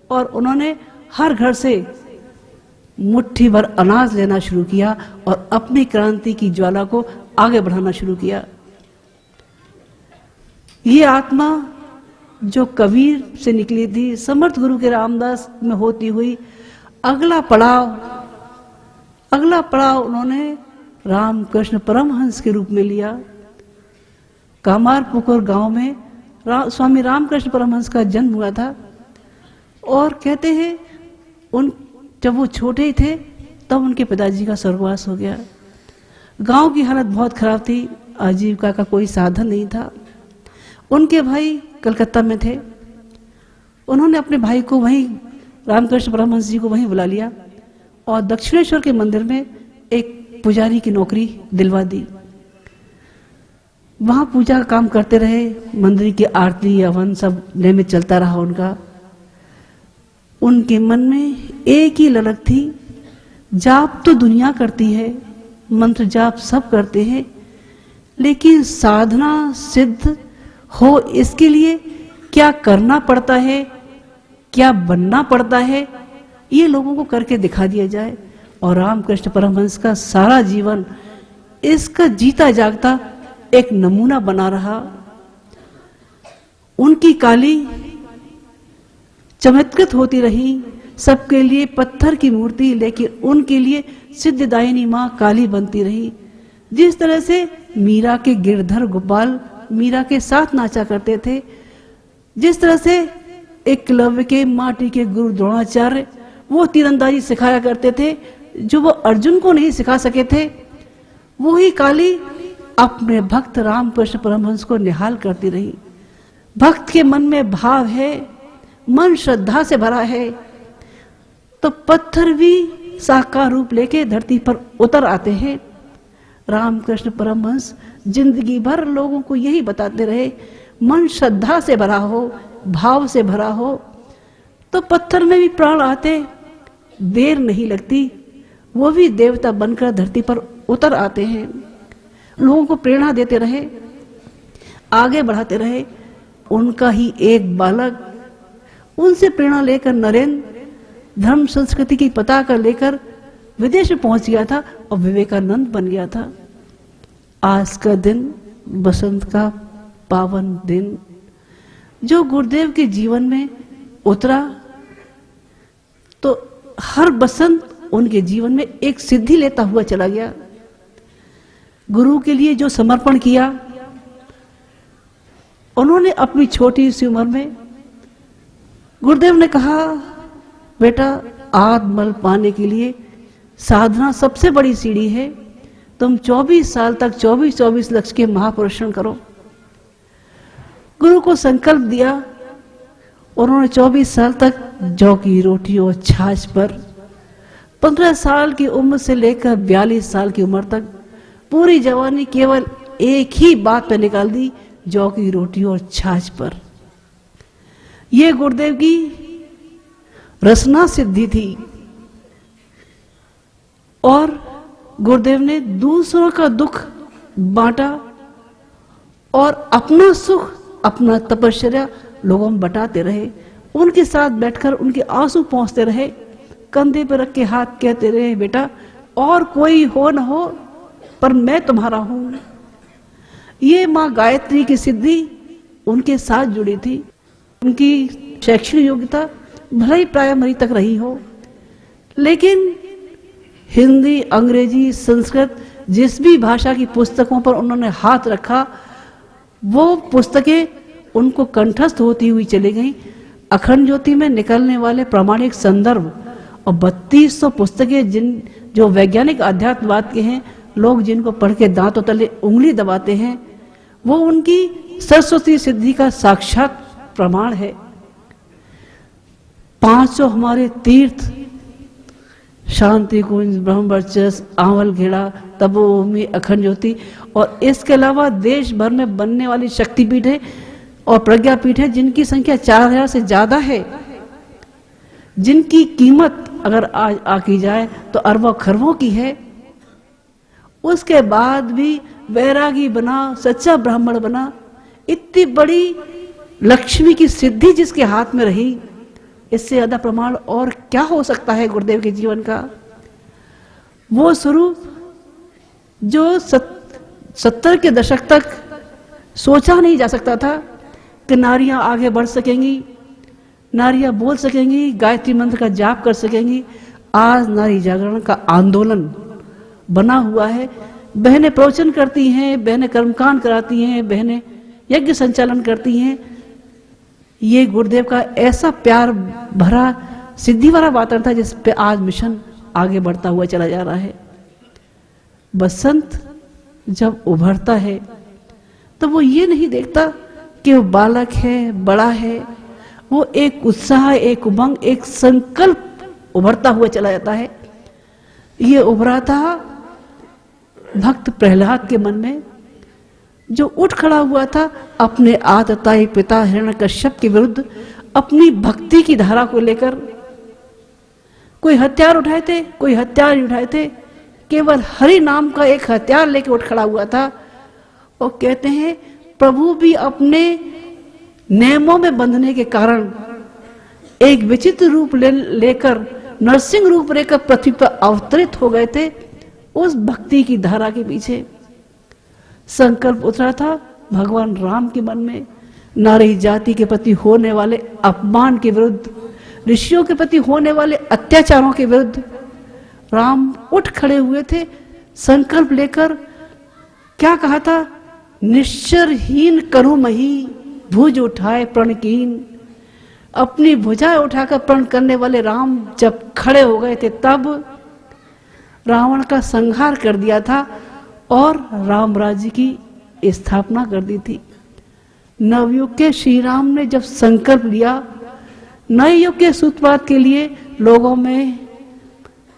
और उन्होंने हर घर से मुट्ठी भर अनाज लेना शुरू किया और अपनी क्रांति की ज्वाला को आगे बढ़ाना शुरू किया। ये आत्मा जो कबीर से निकली थी, समर्थ गुरु के रामदास में होती हुई अगला पड़ाव उन्होंने रामकृष्ण परमहंस के रूप में लिया। कामारपुकुर गांव में स्वामी रामकृष्ण परमहंस का जन्म हुआ था और कहते हैं जब वो छोटे ही थे तब उनके पिताजी का स्वर्गवास हो गया। गांव की हालत बहुत खराब थी, आजीविका का कोई साधन नहीं था। उनके भाई कलकत्ता में थे। उन्होंने अपने भाई को वहीं, रामकृष्ण परमहंस जी को वहीं बुला लिया और दक्षिणेश्वर के मंदिर में एक पुजारी की नौकरी दिलवा दी। वहां पूजा का काम करते रहे, मंदिर की आरती हवन सब नियमित चलता रहा उनका। उनके मन में एक ही ललक थी, जाप तो दुनिया करती है, मंत्र जाप सब करते हैं, लेकिन साधना सिद्ध हो इसके लिए क्या करना पड़ता है, क्या बनना पड़ता है, ये लोगों को करके दिखा दिया जाए। और रामकृष्ण परमहंस का सारा जीवन इसका जीता जागता एक नमूना बना रहा। उनकी काली चमत्कृत होती रही, सबके लिए पत्थर की मूर्ति, लेकिन उनके लिए सिद्धदायिनी मां काली बनती रही। जिस तरह से मीरा के गिरधर गोपाल मीरा के साथ नाचा करते थे, जिस तरह से एकलव्य के माटी के गुरु द्रोणाचार्य वो तीरंदाजी सिखाया करते थे जो वो अर्जुन को नहीं सिखा सके थे, वही काली अपने भक्त रामकृष्ण परमहंस को निहाल करती रही। भक्त के मन में भाव है, मन श्रद्धा से भरा है, तो पत्थर भी साकार रूप लेके धरती पर उतर आते हैं। रामकृष्ण परमहंस जिंदगी भर लोगों को यही बताते रहे, मन श्रद्धा से भरा हो, भाव से भरा हो, तो पत्थर में भी प्राण आते, देर नहीं लगती, वो भी देवता बनकर धरती पर उतर आते हैं। लोगों को प्रेरणा देते रहे, आगे बढ़ाते रहे। उनका ही एक बालक उनसे प्रेरणा लेकर नरेंद्र धर्म संस्कृति की पताका लेकर विदेश में पहुंच गया था और विवेकानंद बन गया था। आज का दिन, बसंत का पावन दिन, जो गुरुदेव के जीवन में उतरा, तो हर बसंत उनके जीवन में एक सिद्धि लेता हुआ चला गया। गुरु के लिए जो समर्पण किया, उन्होंने अपनी छोटी सी उम्र में, गुरुदेव ने कहा, बेटा आत्मबल पाने के लिए साधना सबसे बड़ी सीढ़ी है, तुम 24 साल तक 24 लक्ष्य के महापुरुषण करो। गुरु को संकल्प दिया, उन्होंने 24 साल तक जौ की रोटी और छाछ पर, 15 साल की उम्र से लेकर 42 साल की उम्र तक पूरी जवानी केवल एक ही बात पे निकाल दी, जौ की रोटी और छाछ पर। यह गुरुदेव की रसना सिद्धि थी। और गुरुदेव ने दूसरों का दुख बांटा और अपना सुख, अपना तपश्चर्या लोगों में बटाते रहे। उनके साथ बैठकर उनके आंसू पहुंचते रहे, कंधे पर रख के हाथ कहते रहे, बेटा और कोई हो न हो पर मैं तुम्हारा हूं। ये मां गायत्री की सिद्धि उनके साथ जुड़ी थी। उनकी शैक्षणिक योग्यता भले ही प्राइमरी तक रही हो, लेकिन हिंदी, अंग्रेजी, संस्कृत जिस भी भाषा की पुस्तकों पर उन्होंने हाथ रखा, वो पुस्तकें उनको कंठस्थ होती हुई चली गई। अखंड ज्योति में निकलने वाले प्रामाणिक संदर्भ और 3200 पुस्तकें जो वैज्ञानिक अध्यात्मवाद के हैं, लोग जिनको पढ़ के दांतों तले उंगली दबाते हैं, वो उनकी सरस्वती सिद्धि का साक्षात प्रमाण है। 500 हमारे तीर्थ, शांति कुंज, ब्रह्मवर्चस्व, आंवल घेड़ा, तपोभूमि, अखंड ज्योति, और इसके अलावा देश भर में बनने वाली शक्तिपीठ है और प्रज्ञापीठ है, जिनकी संख्या 4000 से ज्यादा है, जिनकी कीमत अगर आज आकी जाए तो अरबों खरबों की है। उसके बाद भी वैरागी बना, सच्चा ब्राह्मण बना, इतनी बड़ी लक्ष्मी की सिद्धि जिसके हाथ में रही, इससे ज्यादा प्रमाण और क्या हो सकता है गुरुदेव के जीवन का। वो स्वरूप जो 70 के दशक तक सोचा नहीं जा सकता था कि नारियां आगे बढ़ सकेंगी, नारियां बोल सकेंगी, गायत्री मंत्र का जाप कर सकेंगी। आज नारी जागरण का आंदोलन बना हुआ है। बहनें प्रवचन करती हैं, बहनें कर्मकांड कराती हैं, बहनें यज्ञ संचालन करती हैं। ये गुरुदेव का ऐसा प्यार भरा सिद्धि वाला वातावरण था, जिस पे आज मिशन आगे बढ़ता हुआ चला जा रहा है। बसंत जब उभरता है तो वो ये नहीं देखता कि वो बालक है, बड़ा है, वो एक उत्साह, एक उमंग, एक संकल्प उभरता हुआ चला जाता है। ये उभरा था भक्त प्रहलाद के मन में। जो उठ खड़ा हुआ था अपने आतताई पिता हिरण्यकश्यप के विरुद्ध अपनी भक्ति की धारा को लेकर। कोई हथियार उठाए थे, कोई हथियार नहीं उठाए थे, केवल हरि नाम का एक हथियार लेकर उठ खड़ा हुआ था। और कहते हैं प्रभु भी अपने नियमों में बंधने के कारण एक विचित्र रूप लेकर नरसिंह रूप लेकर पृथ्वी पर अवतरित हो गए थे। उस भक्ति की धारा के पीछे संकल्प उतरा था भगवान राम के मन में, नारी जाति के प्रति होने वाले अपमान के विरुद्ध, ऋषियों के प्रति होने वाले अत्याचारों के विरुद्ध राम उठ खड़े हुए थे संकल्प लेकर। क्या कहा था? निश्चरहीन करूं मही भुज उठाए प्रणकीन। अपनी भुजाएं उठाकर प्रण करने वाले राम जब खड़े हो गए थे तब रावण का संहार कर दिया था और राम राज्य की स्थापना कर दी थी। नवयुग के श्री राम ने जब संकल्प लिया नए युग के सूत्रपात के लिए, लोगों में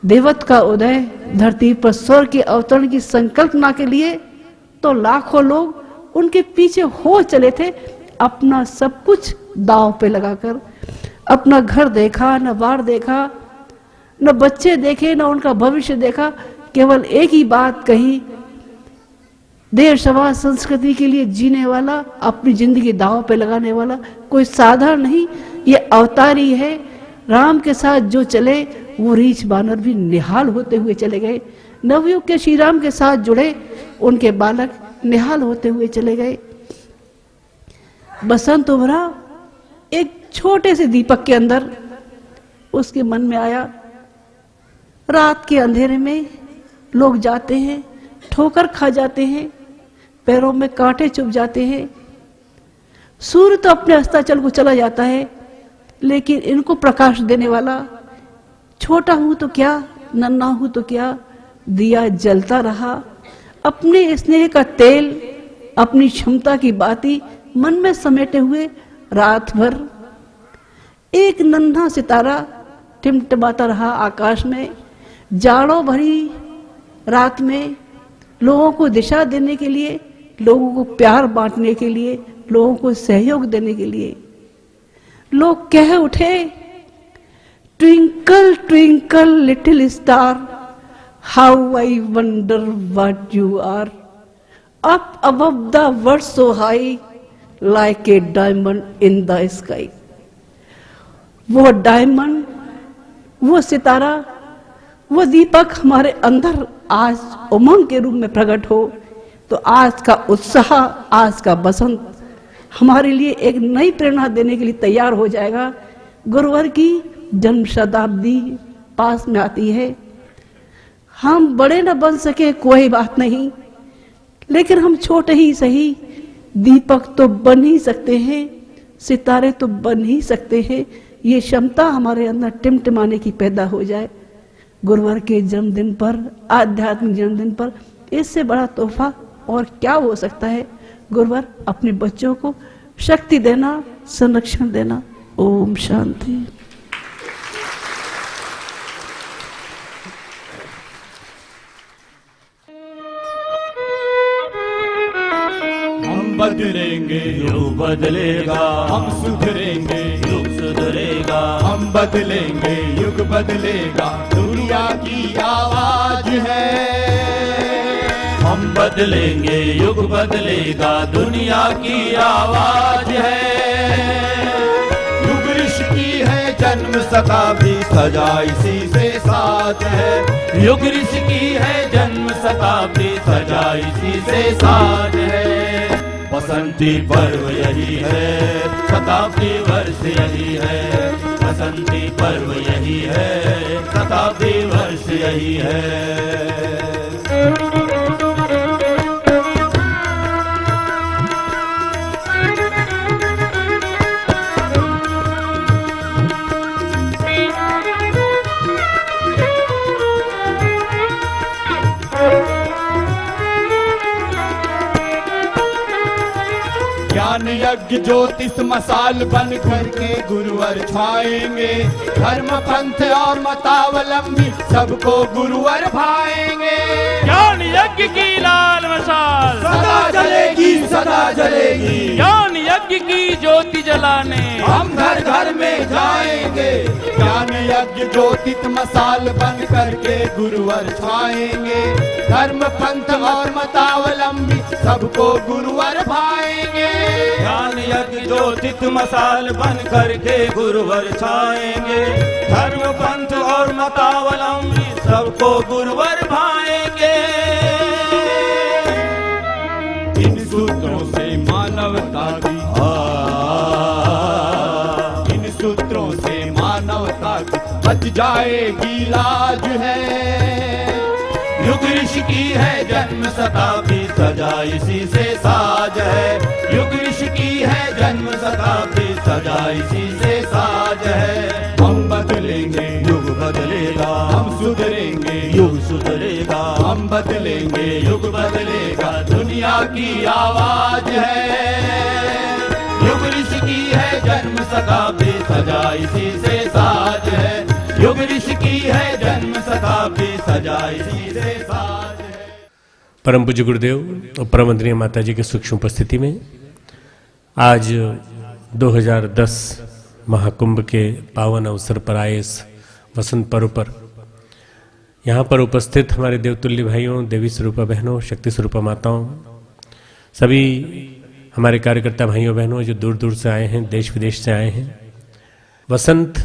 देवत्व का उदय, धरती पर स्वर्ग के अवतरण की संकल्पना के लिए, तो लाखों लोग उनके पीछे हो चले थे, अपना सब कुछ दांव पे लगाकर। अपना घर देखा, न बार देखा, न बच्चे देखे, न उनका भविष्य देखा, केवल एक ही बात कही, देश समाज संस्कृति के लिए जीने वाला, अपनी जिंदगी दांव पे लगाने वाला कोई साधारण नहीं, ये अवतारी है। राम के साथ जो चले वो रीछ बानर भी निहाल होते हुए चले गए। नवयुग के श्री राम के साथ जुड़े उनके बालक निहाल होते हुए चले गए। बसंत उभरा एक छोटे से दीपक के अंदर, उसके मन में आया रात के अंधेरे में लोग जाते हैं, ठोकर खा जाते हैं, पैरों में कांटे चुभ जाते हैं, सूर्य तो अपने अस्ताचल को चला जाता है, लेकिन इनको प्रकाश देने वाला छोटा हूं तो क्या, नन्हा हूं तो क्या, दिया जलता रहा। अपने स्नेह का तेल, अपनी क्षमता की बाती मन में समेटे हुए रात भर एक नन्हा सितारा टिमटिमाता रहा आकाश में। जाड़ों भरी रात में लोगों को दिशा देने के लिए, लोगों को प्यार बांटने के लिए, लोगों को सहयोग देने के लिए लोग कह उठे, twinkle twinkle little star how I wonder what you are, up above the world so high like a diamond in the sky. वो डायमंड, वो सितारा, वो दीपक हमारे अंदर आज उमंग के रूप में प्रकट हो, तो आज का उत्साह, आज का बसंत हमारे लिए एक नई प्रेरणा देने के लिए तैयार हो जाएगा। गुरुवर की जन्म शताब्दी पास में आती है। हम बड़े न बन सके कोई बात नहीं, लेकिन हम छोटे ही सही दीपक तो बन ही सकते हैं, सितारे तो बन ही सकते हैं। ये क्षमता हमारे अंदर टिमटिमाने की पैदा हो जाए। गुरुवर के जन्मदिन पर, आध्यात्मिक जन्मदिन पर इससे बड़ा तोहफा और क्या हो सकता है। गुरुवर अपने बच्चों को शक्ति देना, संरक्षण देना। ओम शांति। हम बदलेंगे युग बदलेगा, हम सुधरेंगे युग सुधरेगा, हम बदलेंगे युग बदलेगा, दुनिया की आवाज है। हम बदलेंगे युग बदलेगा, दुनिया की आवाज है। युग ऋषि की है जन्म शताब्दी, सजा इसी से साथ है। युग ऋषि की है जन्म शताब्दी, सजा इसी से साथ है। बसंती पर्व यही है, शताब्दी वर्ष यही है। बसंती पर्व यही है, शताब्दी वर्ष यही है। ज्ञान यज्ञ ज्योतिष मसाल बन करके गुरुवर छाएंगे। धर्म पंथ और मतावलंबी सबको गुरुवर भाएंगे। ज्ञान यज्ञ की लाल मशाल सदा जलेगी, सदा जलेगी। ज्ञान यज्ञ की ज्योति जलाने हम घर घर में जाएंगे। ज्ञान यज्ञ ज्योतिष मसाल बन करके गुरुवर छाएंगे। धर्म पंथ और मतावलंबी सबको गुरुवर भाएंगे। ज्ञान यज्ञ ज्योतिष मसाल बन करके गुरुवर छाएंगे। धर्म पंथ और मतावलंबी सबको गुरुवर भाएंगे। इन सूत्रों से मानवता की इन सूत्रों से मानवता की बच जाएगी लाज है। युग ऋषि की है जन्म शताब्दी, सजा इसी से साज है। युग ऋषि की है जन्म शताब्दी, सजा इसी से साज है। हम बदलेंगे, युग बदलेगा। हम सुधरेंगे, युग सुधरेगा। हम बदलेंगे, युग बदलेगा। दुनिया की आवाज है। युग ऋषि की है जन्म शताब्दी, सजा इसी से साज है। युग ऋषि की है जन्म शताब्दी, सजा इसी से साज है। परम पूज्य गुरुदेव और परम वंदनीय माता जी के सूक्ष्म उपस्थिति में आज 2010 महाकुंभ के पावन अवसर पर आए इस वसंत पर्व पर यहाँ पर उपस्थित हमारे देवतुल्य भाइयों, देवी स्वरूपा बहनों, शक्ति स्वरूपा माताओं, सभी हमारे कार्यकर्ता भाइयों बहनों जो दूर दूर से आए हैं, देश विदेश से आए हैं। वसंत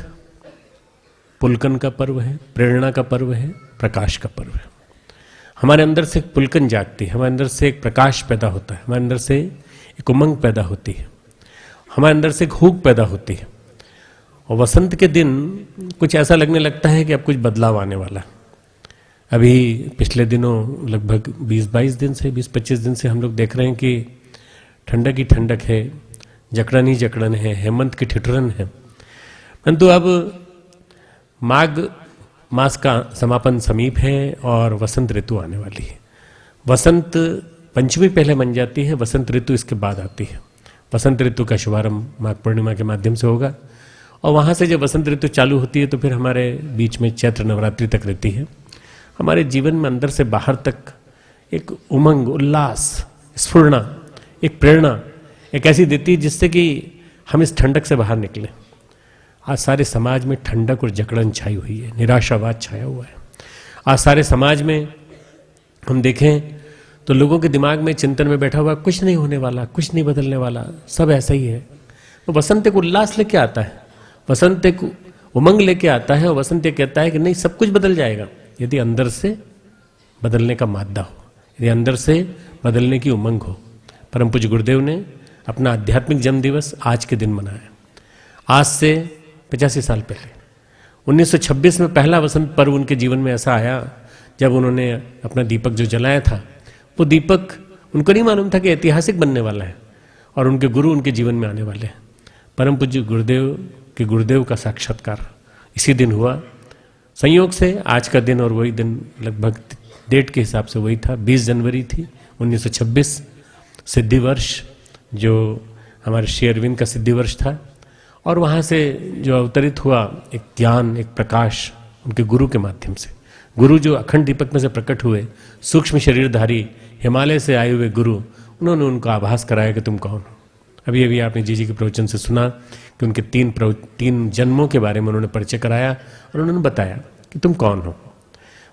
पुलकन का पर्व है, प्रेरणा का पर्व है, प्रकाश का पर्व है। हमारे अंदर से एक पुलकन जागती है, हमारे अंदर से एक प्रकाश पैदा होता है, हमारे अंदर से एक उमंग पैदा होती है, हमारे अंदर से एक हूक पैदा होती है। और वसंत के दिन कुछ ऐसा लगने लगता है कि अब कुछ बदलाव आने वाला। अभी पिछले दिनों लगभग 20-22 दिन से 20-25 दिन से हम लोग देख रहे हैं कि ठंडक ही ठंडक है, जकड़न ही जकड़न है, हेमंत की ठिठुरन है। परंतु अब माघ मास का समापन समीप है और वसंत ऋतु आने वाली है। वसंत पंचमी पहले बन जाती है, वसंत ऋतु इसके बाद आती है। वसंत ऋतु का शुभारंभ माघ पूर्णिमा के माध्यम से होगा और वहाँ से जब वसंत ऋतु चालू होती है तो फिर हमारे बीच में चैत्र नवरात्रि तक रहती है। हमारे जीवन में अंदर से बाहर तक एक उमंग, उल्लास, स्फुरना, एक प्रेरणा एक ऐसी देती है जिससे कि हम इस ठंडक से बाहर निकलें। आज सारे समाज में ठंडक और जकड़न छाई हुई है, निराशावाद छाया हुआ है। आज सारे समाज में हम देखें तो लोगों के दिमाग में चिंतन में बैठा हुआ कुछ नहीं होने वाला, कुछ नहीं बदलने वाला, सब ऐसा ही है। तो वसंत एक उल्लास लेके आता है, वसंत एक उमंग लेके आता है और वसंत ये कहता है कि नहीं, सब कुछ बदल जाएगा यदि अंदर से बदलने का मादा हो, यदि अंदर से बदलने की उमंग हो। परम पूज्य गुरुदेव ने अपना आध्यात्मिक जन्म दिवस आज के दिन मनाया। आज से 85 साल पहले 1926 में पहला वसंत पर्व उनके जीवन में ऐसा आया जब उन्होंने अपना दीपक जो जलाया था, वो दीपक उनको नहीं मालूम था कि ऐतिहासिक बनने वाला है और उनके गुरु उनके जीवन में आने वाले हैं। परम पूज्य गुरुदेव के गुरुदेव का साक्षात्कार इसी दिन हुआ। संयोग से आज का दिन और वही दिन लगभग डेट के हिसाब से वही था, 20 जनवरी थी 1926, सिद्धि वर्ष जो हमारे श्री अरविंद का सिद्धि वर्ष था। और वहाँ से जो अवतरित हुआ एक ज्ञान, एक प्रकाश उनके गुरु के माध्यम से, गुरु जो अखंड दीपक में से प्रकट हुए, सूक्ष्म शरीरधारी हिमालय से आए हुए गुरु, उन्होंने उनको आभास कराया कि तुम कौन हो। अभी अभी आपने जी के प्रवचन से सुना कि उनके तीन जन्मों के बारे में उन्होंने परिचय कराया और उन्होंने बताया कि तुम कौन हो।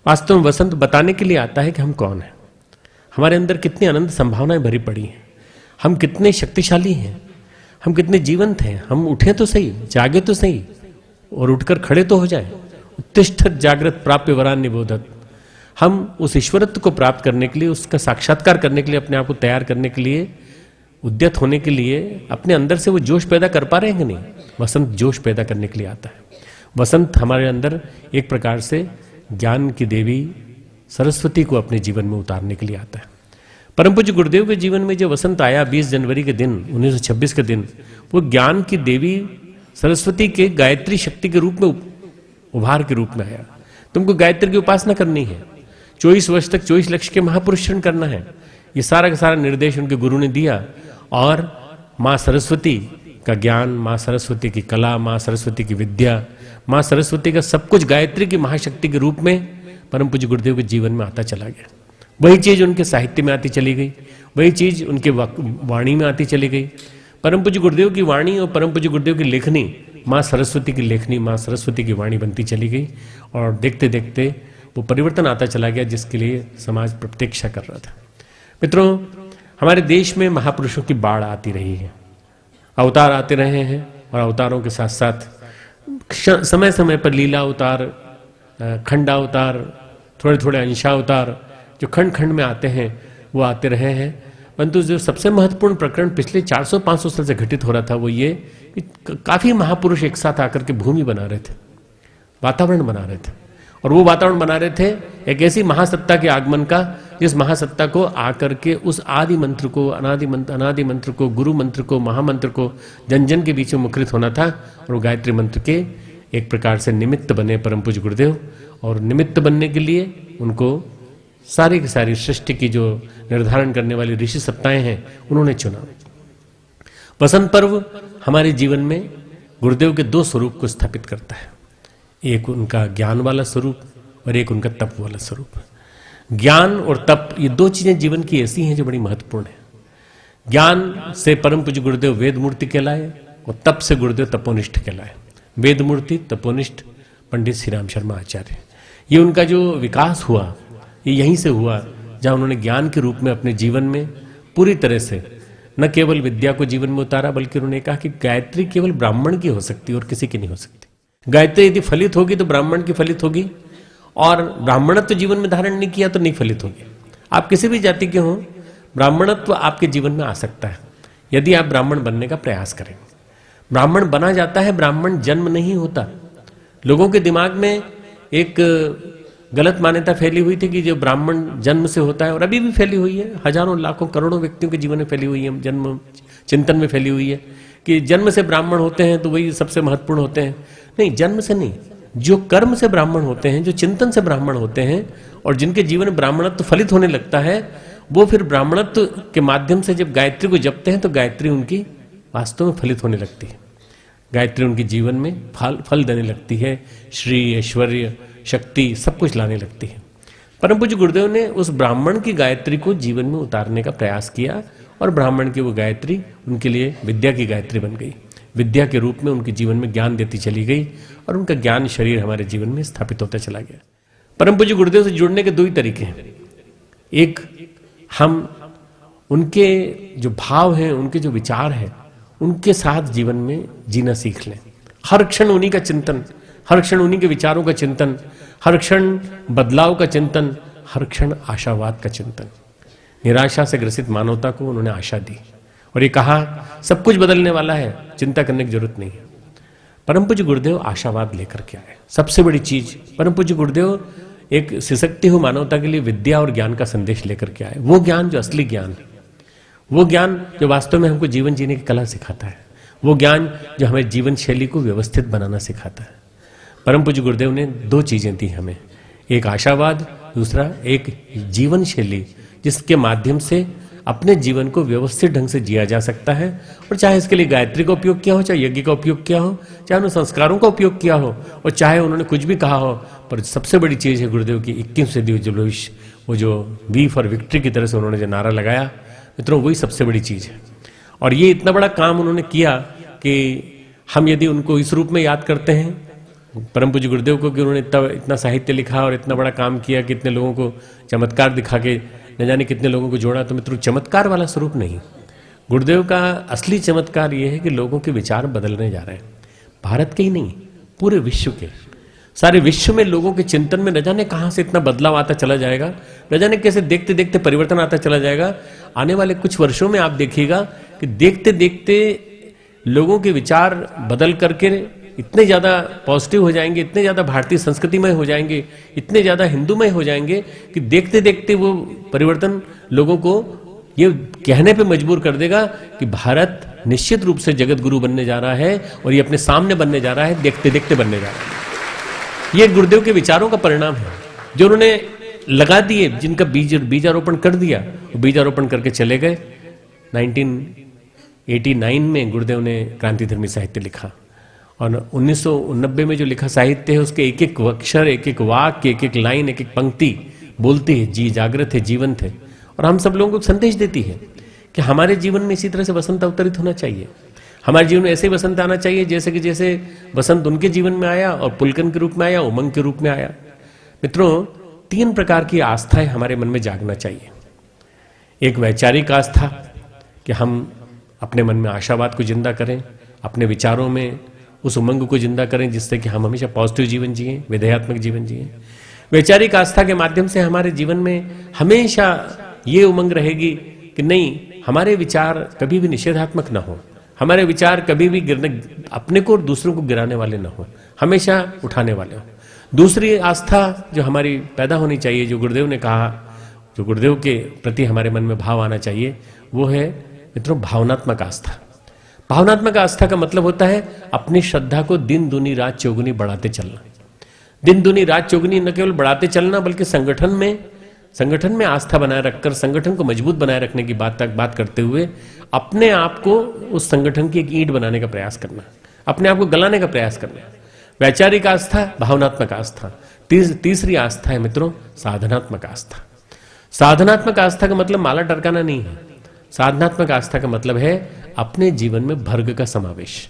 वास्तव में वसंत बताने के लिए आता है कि हम कौन हैं, हमारे अंदर कितनी अनंत संभावनाएं भरी पड़ी हैं, हम कितने शक्तिशाली हैं, हम कितने जीवंत हैं। हम उठे तो सही, जागे तो सही और उठकर खड़े तो हो जाए। उत्तिष्ठत जागृत प्राप्य वरान निबोधत। हम उस ईश्वरत्व को प्राप्त करने के लिए, उसका साक्षात्कार करने के लिए, अपने आप को तैयार करने के लिए, उद्यत होने के लिए अपने अंदर से वो जोश पैदा कर पा रहे हैं कि नहीं। वसंत जोश पैदा करने के लिए आता है। वसंत हमारे अंदर एक प्रकार से ज्ञान की देवी सरस्वती को अपने जीवन में उतारने के लिए आता है। परम पूज्य गुरुदेव के जीवन में जो वसंत आया 20 जनवरी के दिन 1926 के दिन, वो ज्ञान की देवी सरस्वती के गायत्री शक्ति के रूप में उभार के रूप में आया। तुमको गायत्री की उपासना करनी है, 24 वर्ष तक 24 लक्ष्य के महापुरुषण करना है। ये सारा का सारा निर्देश उनके गुरु ने दिया और माँ सरस्वती का ज्ञान, माँ सरस्वती की कला, माँ सरस्वती की विद्या, माँ सरस्वती का सब कुछ गायत्री की महाशक्ति के रूप में परम पूज्य गुरुदेव के जीवन में आता चला गया। वही चीज उनके साहित्य में आती चली गई, वही चीज उनके वाणी में आती चली गई। परम पूज्य गुरुदेव की वाणी और परम पूज्य गुरुदेव की लेखनी माँ सरस्वती की लेखनी, माँ सरस्वती की वाणी बनती चली गई और देखते देखते वो परिवर्तन आता चला गया जिसके लिए समाज प्रतीक्षा कर रहा था। मित्रों, हमारे देश में महापुरुषों की बाढ़ आती रही है, अवतार आते रहे हैं और अवतारों के साथ साथ समय समय पर लीला अवतार, खंडावतार, थोड़े थोड़े अंशावतार जो खंड खंड में आते हैं वो आते रहे हैं। परंतु जो सबसे महत्वपूर्ण प्रकरण पिछले 400-500 साल से घटित हो रहा था वो ये कि काफी महापुरुष एक साथ आकर के भूमि बना रहे थे, वातावरण बना रहे थे, और वो वातावरण बना रहे थे एक ऐसी महासत्ता के आगमन का जिस महासत्ता को आकर के उस आदि मंत्र को, अनादि मंत्र को, गुरु मंत्र को, महामंत्र को जन जन के बीच में मुखरित होना था। और वो गायत्री मंत्र के एक प्रकार से निमित्त बने परम पूज्य गुरुदेव, और निमित्त बनने के लिए उनको सारी की सारी सृष्टि की जो निर्धारण करने वाली ऋषि सत्ताएं हैं उन्होंने चुना। वसंत पर्व हमारे जीवन में गुरुदेव के दो स्वरूप को स्थापित करता है, एक उनका ज्ञान वाला स्वरूप और एक उनका तप वाला स्वरूप। ज्ञान और तप ये दो चीजें जीवन की ऐसी हैं जो बड़ी महत्वपूर्ण है। ज्ञान से परम पूज्य गुरुदेव वेद मूर्ति कहलाए और तप से गुरुदेव तपोनिष्ठ कहलाए। वेद मूर्ति, तपोनिष्ठ पंडित श्री राम शर्मा आचार्य, ये उनका जो विकास हुआ ये यहीं से हुआ जहां उन्होंने ज्ञान के रूप में अपने जीवन में पूरी तरह से न केवल विद्या को जीवन में उतारा, बल्कि उन्होंने कहा कि गायत्री केवल ब्राह्मण की हो सकती है और किसी की नहीं हो सकती। गायत्री यदि फलित होगी तो ब्राह्मण की फलित होगी, और ब्राह्मणत्व जीवन में धारण नहीं किया तो नहीं फलित होगी। आप किसी भी जाति के हों, ब्राह्मणत्व आपके जीवन में आ सकता है यदि आप ब्राह्मण बनने का प्रयास करेंगे। ब्राह्मण बना जाता है, ब्राह्मण जन्म नहीं होता। लोगों के दिमाग में एक गलत मान्यता फैली हुई थी कि जो ब्राह्मण जन्म से होता है, और अभी भी फैली हुई है, हजारों लाखों करोड़ों व्यक्तियों के जीवन में फैली हुई है, जन्म चिंतन में फैली हुई है कि जन्म से ब्राह्मण होते हैं तो वही सबसे महत्वपूर्ण होते हैं। नहीं, जन्म से नहीं, जो कर्म से ब्राह्मण होते हैं, जो चिंतन से ब्राह्मण होते हैं और जिनके जीवन में ब्राह्मणत्व फलित होने लगता है, वो फिर ब्राह्मणत्व के माध्यम से जब गायत्री को जपते हैं तो गायत्री उनकी वास्तव में फलित होने लगती है। गायत्री उनके जीवन में फल देने लगती है, श्री, ऐश्वर्य, शक्ति सब कुछ लाने लगती है। परम पूज्य गुरुदेव ने उस ब्राह्मण की गायत्री को जीवन में उतारने का प्रयास किया और ब्राह्मण की वो गायत्री उनके लिए विद्या की गायत्री बन गई। विद्या के रूप में उनके जीवन में ज्ञान देती चली गई और उनका ज्ञान शरीर हमारे जीवन में स्थापित होता चला गया। परम पूज्य गुरुदेव से जुड़ने के दो ही तरीके हैं। एक, हम उनके जो भाव हैं, उनके जो विचार हैं, उनके साथ जीवन में जीना सीख लें। हर क्षण उन्हीं का चिंतन, हर क्षण उन्हीं के विचारों का चिंतन, हर क्षण बदलाव का चिंतन, हर क्षण आशावाद का चिंतन। निराशा से ग्रसित मानवता को उन्होंने आशा दी और ये कहा सब कुछ बदलने वाला है, चिंता करने की जरूरत नहीं है। परम पूज्य गुरुदेव आशावाद लेकर के आए। सबसे बड़ी चीज, परम पूज्य गुरुदेव एक सिसकती हुई मानवता के लिए विद्या और ज्ञान का संदेश लेकर के आए। वो ज्ञान जो असली ज्ञान है, वो ज्ञान जो वास्तव में हमको जीवन जीने की कला सिखाता है, वो ज्ञान जो हमें जीवन शैली को व्यवस्थित बनाना सिखाता है। परम पूज्य गुरुदेव ने दो चीजें दी हमें, एक आशावाद, दूसरा एक जीवन शैली जिसके माध्यम से अपने जीवन को व्यवस्थित ढंग से जिया जा सकता है। और चाहे इसके लिए गायत्री का उपयोग किया हो, चाहे यज्ञ का उपयोग किया हो, चाहे उन्होंने संस्कारों का उपयोग किया हो, और चाहे उन्होंने कुछ भी कहा हो, पर सबसे बड़ी चीज है गुरुदेव की 21वीं सदी जो भविष्य, वो जो वी फॉर विक्ट्री की तरह से उन्होंने जो नारा लगाया, मित्रों वही सबसे बड़ी चीज है। और ये इतना बड़ा काम उन्होंने किया कि हम यदि उनको इस रूप में याद करते हैं, परम पूज्य गुरुदेव को, कि उन्होंने इतना साहित्य लिखा और इतना बड़ा काम किया, कितने लोगों को चमत्कार दिखा के न जाने कितने लोगों को जोड़ा, तो मित्रों चमत्कार वाला स्वरूप नहीं। गुरुदेव का असली चमत्कार ये है कि लोगों के विचार बदलने जा रहे हैं। भारत के ही नहीं, पूरे विश्व के, सारे विश्व में लोगों के चिंतन में न जाने कहां से इतना बदलाव आता चला जाएगा, न जाने कैसे देखते देखते परिवर्तन आता चला जाएगा। आने वाले कुछ वर्षों में आप देखिएगा कि देखते देखते लोगों के विचार बदल करके इतने ज्यादा पॉजिटिव हो जाएंगे, इतने ज्यादा भारतीय संस्कृतिमय हो जाएंगे, इतने ज्यादा हिंदूमय हो जाएंगे कि देखते देखते वो परिवर्तन लोगों को ये कहने पे मजबूर कर देगा कि भारत निश्चित रूप से जगत गुरु बनने जा रहा है और ये अपने सामने बनने जा रहा है, देखते देखते बनने जा रहा है। ये गुरुदेव के विचारों का परिणाम है जो उन्होंने लगा दिए, जिनका बीजारोपण कर दिया, वो बीजारोपण करके चले गए। 89 में गुरुदेव ने क्रांतिधर्मी साहित्य लिखा और 1990 में जो लिखा साहित्य है उसके एक एक अक्षर, एक एक वाक्य, एक एक लाइन, एक एक पंक्ति बोलती है, जी जागृत है, जीवंत है और हम सब लोगों को संदेश देती है कि हमारे जीवन में इसी तरह से वसंत अवतरित होना चाहिए। हमारे जीवन में ऐसे वसंत आना चाहिए जैसे वसंत उनके जीवन में आया और पुलकन के रूप में आया, उमंग के रूप में आया। मित्रों, 3 प्रकार की आस्थाएं हमारे मन में जागना चाहिए। एक वैचारिक आस्था कि हम अपने मन में आशावाद को जिंदा करें, अपने विचारों में उस उमंग को जिंदा करें जिससे कि हम हमेशा पॉजिटिव जीवन जिएं, विधेयात्मक जीवन जिएं। वैचारिक आस्था के माध्यम से हमारे जीवन में हमेशा ये उमंग रहेगी कि नहीं, हमारे विचार कभी भी निषेधात्मक ना हो, हमारे विचार कभी भी अपने को और दूसरों को गिराने वाले ना हो, हमेशा उठाने वाले हो। दूसरी आस्था जो हमारी पैदा होनी चाहिए, जो गुरुदेव ने कहा, जो गुरुदेव के प्रति हमारे मन में भाव आना चाहिए, वो है मित्रों भावनात्मक आस्था। भावनात्मक आस्था का मतलब होता है अपनी श्रद्धा को दिन दूनी रात चौगुनी बढ़ाते चलना। दिन दूनी रात चौगुनी न केवल बढ़ाते चलना बल्कि संगठन में आस्था बनाए रखकर, संगठन को मजबूत बनाए रखने की बात करते हुए अपने आप को उस संगठन की एक ईंट बनाने का प्रयास करना, अपने आप को गलाने का प्रयास करना। वैचारिक आस्था, भावनात्मक आस्था। तीसरी आस्था है मित्रों साधनात्मक आस्था। साधनात्मक आस्था का मतलब माला टरकाना नहीं है। साधनात्मक आस्था का मतलब है अपने जीवन में भर्ग का समावेश।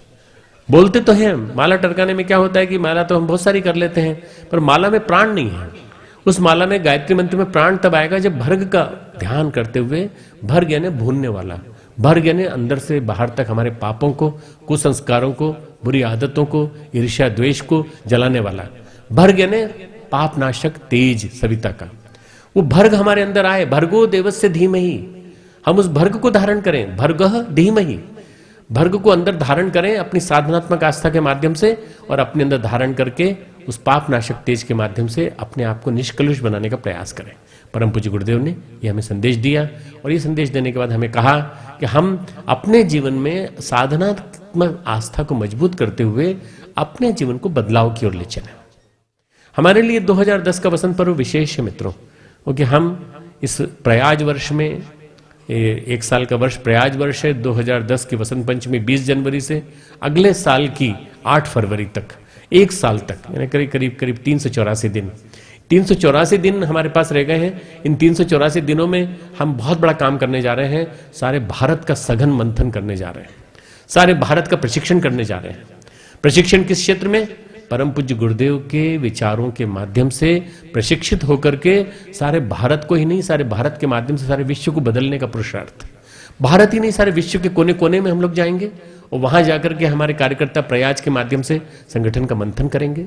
बोलते तो हैं, माला टरकाने में क्या होता है कि माला तो हम बहुत सारी कर लेते हैं पर माला में प्राण नहीं है। उस माला में, गायत्री मंत्र में प्राण तब आएगा जब भर्ग का ध्यान करते हुए, भर्ग यानी भूनने वाला, भर्ग यानी अंदर से बाहर तक हमारे पापों को, कुसंस्कारों को, बुरी आदतों को, ईर्ष्या द्वेष को जलाने वाला, भर्ग यानी पाप नाशक तेज सविता का। वो भर्ग हमारे अंदर आए, भर्गो देवस्य धीमहि, हम उस भर्ग को धारण करें, भर्गः धीमहि, भर्ग को अंदर धारण करें अपनी साधनात्मक आस्था के माध्यम से और अपने अंदर धारण करके उस पाप नाशक तेज के माध्यम से अपने आप को निष्कलुष बनाने का प्रयास करें। परम पूज्य गुरुदेव ने ये हमें संदेश दिया और ये संदेश देने के बाद हमें कहा कि हम अपने जीवन में साधनात्मक आस्था को मजबूत करते हुए अपने जीवन को बदलाव की ओर ले चलें। हमारे लिए 2010 का वसंत पर्व विशेष है मित्रों, क्योंकि हम इस प्रयाज वर्ष में, 1 साल का वर्ष प्रयाज वर्ष है, 2010 की वसंत पंचमी 20 जनवरी से अगले साल की 8 फरवरी तक, 1 साल तक, यानी करीब 384 दिन, 384 दिन हमारे पास रह गए हैं। इन 384 दिनों में हम बहुत बड़ा काम करने जा रहे हैं। सारे भारत का सघन मंथन करने जा रहे हैं, सारे भारत का प्रशिक्षण करने जा रहे हैं। प्रशिक्षण किस क्षेत्र में? परम पूज्य गुरुदेव के विचारों के माध्यम से प्रशिक्षित होकर के सारे भारत को ही नहीं, सारे भारत के माध्यम से सारे विश्व को बदलने का पुरुषार्थ। भारत ही नहीं, सारे विश्व के कोने कोने में हम लोग जाएंगे और वहां जाकर के हमारे कार्यकर्ता प्रयास के माध्यम से संगठन का मंथन करेंगे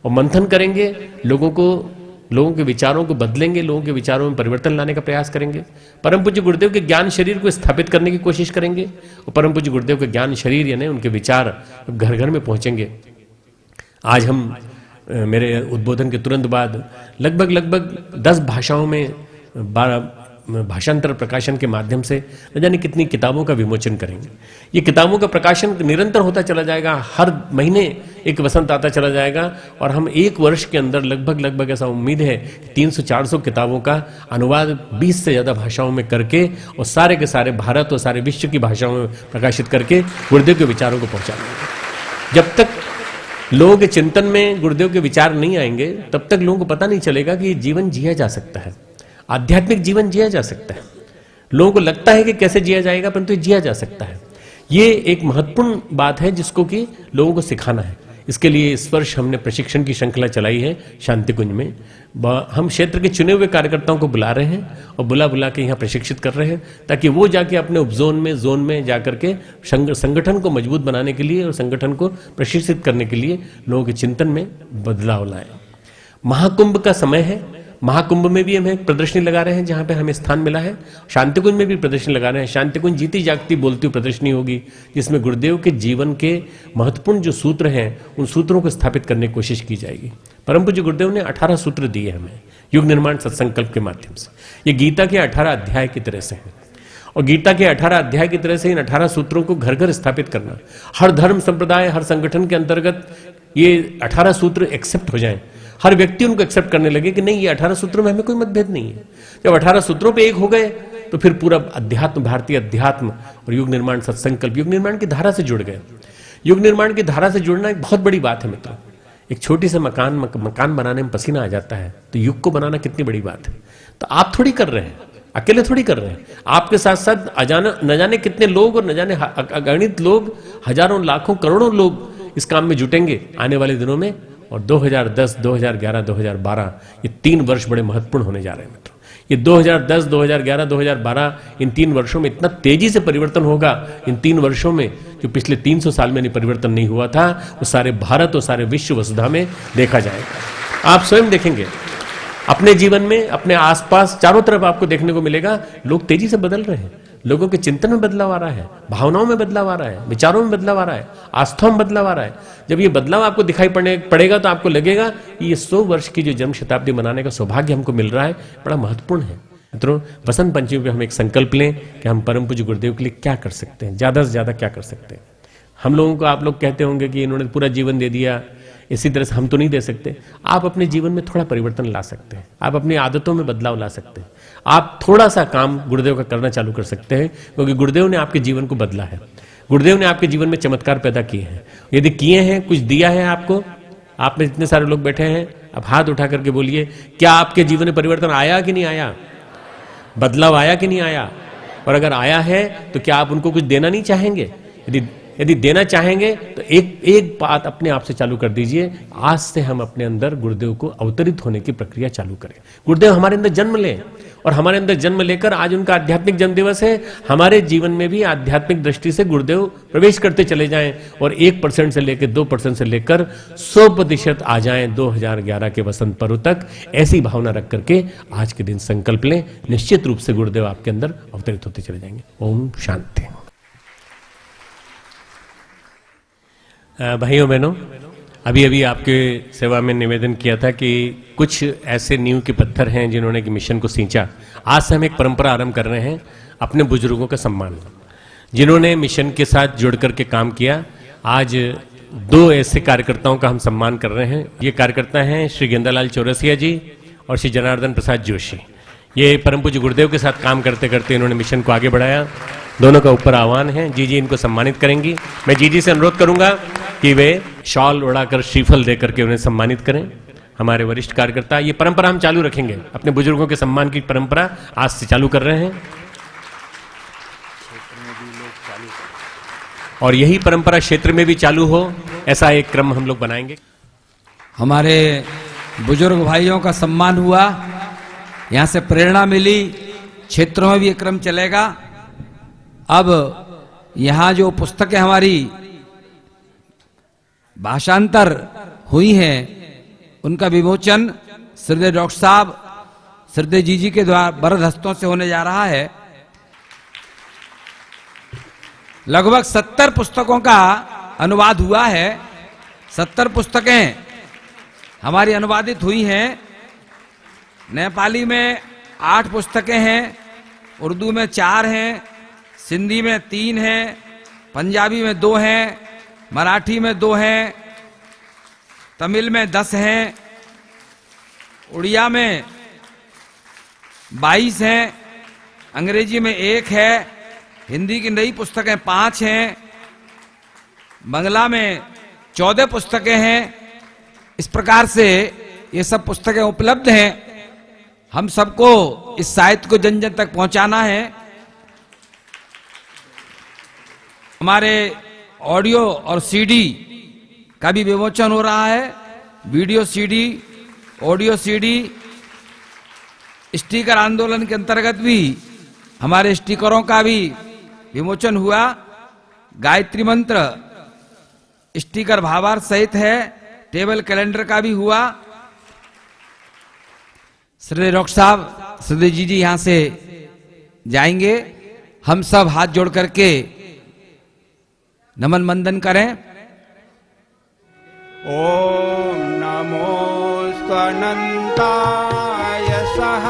और मंथन करेंगे, लोगों के विचारों को बदलेंगे, लोगों के विचारों में परिवर्तन लाने का प्रयास करेंगे। परम पूज्य गुरुदेव के ज्ञान शरीर को स्थापित करने की कोशिश करेंगे और परम पूज्य गुरुदेव के ज्ञान शरीर यानी उनके विचार घर घर में पहुंचेंगे। आज हम मेरे उद्बोधन के तुरंत बाद लगभग 10 भाषाओं में 12 भाषांतर प्रकाशन के माध्यम से न जाने कितनी किताबों का विमोचन करेंगे। ये किताबों का प्रकाशन निरंतर होता चला जाएगा, हर महीने एक वसंत आता चला जाएगा और हम 1 वर्ष के अंदर लगभग ऐसा उम्मीद है 300-400 किताबों का अनुवाद 20 से ज्यादा भाषाओं में करके और सारे के सारे भारत और सारे विश्व की भाषाओं में प्रकाशित करके गुरुदेव के विचारों को पहुंचाएंगे। जब तक लोगों के चिंतन में गुरुदेव के विचार नहीं आएंगे तब तक लोगों को पता नहीं चलेगा कि जीवन जिया जा सकता है, आध्यात्मिक जीवन जिया जा सकता है। लोगों को लगता है कि कैसे जिया जाएगा, परंतु ये जिया जा सकता है। ये एक महत्वपूर्ण बात है जिसको कि लोगों को सिखाना है। इसके लिए इस वर्ष हमने प्रशिक्षण की श्रृंखला चलाई है शांति कुंज में। हम क्षेत्र के चुने हुए कार्यकर्ताओं को बुला रहे हैं और बुला के यहाँ प्रशिक्षित कर रहे हैं ताकि वो जाके अपने जोन में जाकर के संगठन को मजबूत बनाने के लिए और संगठन को प्रशिक्षित करने के लिए लोगों के चिंतन में बदलाव लाएं। महाकुंभ का समय है, महाकुंभ में भी हम एक प्रदर्शनी लगा रहे हैं जहां पे हमें स्थान मिला है। शांति कुंज में भी प्रदर्शनी लगा रहे हैं। शांति कुंज जीती जागती बोलती हुई प्रदर्शनी होगी जिसमें गुरुदेव के जीवन के महत्वपूर्ण जो सूत्र हैं उन सूत्रों को स्थापित करने की कोशिश की जाएगी। परम पूज्य गुरुदेव ने 18 सूत्र दिए हमें युग निर्माण सत्संकल्प के माध्यम से। ये गीता के 18 अध्याय की तरह से हैं और गीता के 18 अध्याय की तरह से इन 18 सूत्रों को घर घर स्थापित करना, हर धर्म संप्रदाय हर संगठन के अंतर्गत ये 18 सूत्र एक्सेप्ट हो जाएं, हर व्यक्ति उनको एक्सेप्ट करने लगे कि नहीं ये 18 सूत्रों में हमें कोई मतभेद नहीं है। जब 18 सूत्रों पे एक हो गए तो फिर पूरा अध्यात्म, भारतीय अध्यात्म और युग निर्माण सत्संकल्प युग निर्माण की धारा से जुड़ गए। युग निर्माण की धारा से जुड़ना एक बहुत बड़ी बात है मित्रों। एक छोटी से मकान बनाने में पसीना आ जाता है, तो युग को बनाना कितनी बड़ी बात है। तो आप थोड़ी कर रहे हैं, अकेले थोड़ी कर रहे हैं, आपके साथ साथ न जाने कितने लोग और न जाने अगणित लोग, हजारों लाखों करोड़ों लोग इस काम में जुटेंगे आने वाले दिनों में। और 2010, 2011, 2012 ये 3 वर्ष बड़े महत्वपूर्ण होने जा रहे हैं मित्रों। ये 2010, 2011, 2012 इन 3 वर्षों में इतना तेजी से परिवर्तन होगा। इन 3 वर्षों में जो पिछले 300 साल में परिवर्तन नहीं हुआ था, वो सारे भारत और सारे विश्व वसुधा में देखा जाएगा। आप स्वयं देखेंगे अपने जीवन में, अपने आसपास चारों तरफ आपको देखने को मिलेगा, लोग तेजी से बदल रहे हैं। लोगों के चिंतन में बदलाव आ रहा है, भावनाओं में बदलाव आ रहा है, विचारों में बदलाव आ रहा है, आस्थाओं में बदलाव आ रहा है। जब ये बदलाव आपको दिखाई पड़ेगा तो आपको लगेगा कि ये 100 वर्ष की जो जन्म शताब्दी मनाने का सौभाग्य हमको मिल रहा है, बड़ा महत्वपूर्ण है। मित्रों, वसंत पंचमी पे हम एक संकल्प लें कि हम परम पूज्य गुरुदेव के लिए क्या कर सकते हैं, ज्यादा से ज्यादा क्या कर सकते हैं। हम लोगों को, आप लोग कहते होंगे कि इन्होंने पूरा जीवन दे दिया, इसी तरह से हम तो नहीं दे सकते। आप अपने जीवन में थोड़ा परिवर्तन ला सकते हैं, आप अपनी आदतों में बदलाव ला सकते हैं, आप थोड़ा सा काम गुरुदेव का करना चालू कर सकते हैं, क्योंकि गुरुदेव ने आपके जीवन को बदला है। गुरुदेव ने आपके जीवन में चमत्कार पैदा किए हैं। यदि किए हैं, कुछ दिया है आपको, आप में जितने सारे लोग बैठे हैं, आप हाथ उठा करके बोलिए, क्या आपके जीवन में परिवर्तन आया कि नहीं आया, बदलाव आया कि नहीं आया? और अगर आया है तो क्या आप उनको कुछ देना नहीं चाहेंगे? यदि देना चाहेंगे तो एक बात अपने आप से चालू कर दीजिए, आज से हम अपने अंदर गुरुदेव को अवतरित होने की प्रक्रिया चालू करें। गुरुदेव हमारे अंदर जन्म लें, और हमारे अंदर जन्म लेकर, आज उनका आध्यात्मिक जन्म दिवस है, हमारे जीवन में भी आध्यात्मिक दृष्टि से गुरुदेव प्रवेश करते चले जाएं, और 1% से लेकर 2% से लेकर 100% आ जाएं 2011 के वसंत पर्व तक। ऐसी भावना रख करके आज के दिन संकल्प लें, निश्चित रूप से गुरुदेव आपके अंदर अवतरित होते चले जाएंगे। ओम शांति। भाइयों बहनों, अभी अभी आपके सेवा में निवेदन किया था कि कुछ ऐसे नींव के पत्थर हैं जिन्होंने कि मिशन को सींचा। आज से हम एक परंपरा आरंभ कर रहे हैं अपने बुजुर्गों का सम्मान, जिन्होंने मिशन के साथ जुड़ करके काम किया। आज 2 ऐसे कार्यकर्ताओं का हम सम्मान कर रहे हैं। ये कार्यकर्ता हैं श्री गेंदालाल चौरसिया जी और श्री जनार्दन प्रसाद जोशी। ये परम पूज्य गुरुदेव के साथ काम करते करते इन्होंने मिशन को आगे बढ़ाया। दोनों का ऊपर आह्वान है, जी इनको सम्मानित करेंगी। मैं जी से अनुरोध करूंगा कि वे शॉल उड़ाकर श्रीफल देकर के उन्हें सम्मानित करें। हमारे वरिष्ठ कार्यकर्ता, ये परंपरा हम चालू रखेंगे, अपने बुजुर्गों के सम्मान की परंपरा आज से चालू कर रहे हैं, और यही परंपरा क्षेत्र में भी चालू हो, ऐसा एक क्रम हम लोग बनाएंगे। हमारे बुजुर्ग भाइयों का सम्मान हुआ, यहां से प्रेरणा मिली, क्षेत्रों में भी ये क्रम चलेगा। अब यहां जो पुस्तकें हमारी भाषांतर हुई हैं, उनका विमोचन श्रद्धेय डॉक्टर साहब, श्रद्धेय जी के द्वारा बरद हस्तों से होने जा रहा है। लगभग 70 पुस्तकों का अनुवाद हुआ है। 70 पुस्तकें हमारी अनुवादित हुई हैं। नेपाली में 8 पुस्तकें हैं, उर्दू में 4 हैं, सिंधी में 3 हैं, पंजाबी में 2 हैं, मराठी में 2 हैं, तमिल में 10 हैं, उड़िया में 22 हैं, अंग्रेजी में 1 है, हिंदी की नई पुस्तकें 5 हैं, बांग्ला में 14 पुस्तकें हैं। इस प्रकार से ये सब पुस्तकें उपलब्ध हैं। हम सबको इस साहित्य को जन जन तक पहुंचाना है। हमारे ऑडियो और सीडी का भी विमोचन हो रहा है। Video CD, audio CD, sticker आंदोलन के अंतर्गत भी हमारे स्टिकरों का भी विमोचन हुआ। गायत्री मंत्र स्टिकर भावार्थ सहित है। टेबल कैलेंडर का भी हुआ। श्री डॉक्टर साहब, श्री जी यहां से जाएंगे। हम सब हाथ जोड़ करके नमन मंदन करें। ओम नमो स्कनंताय सह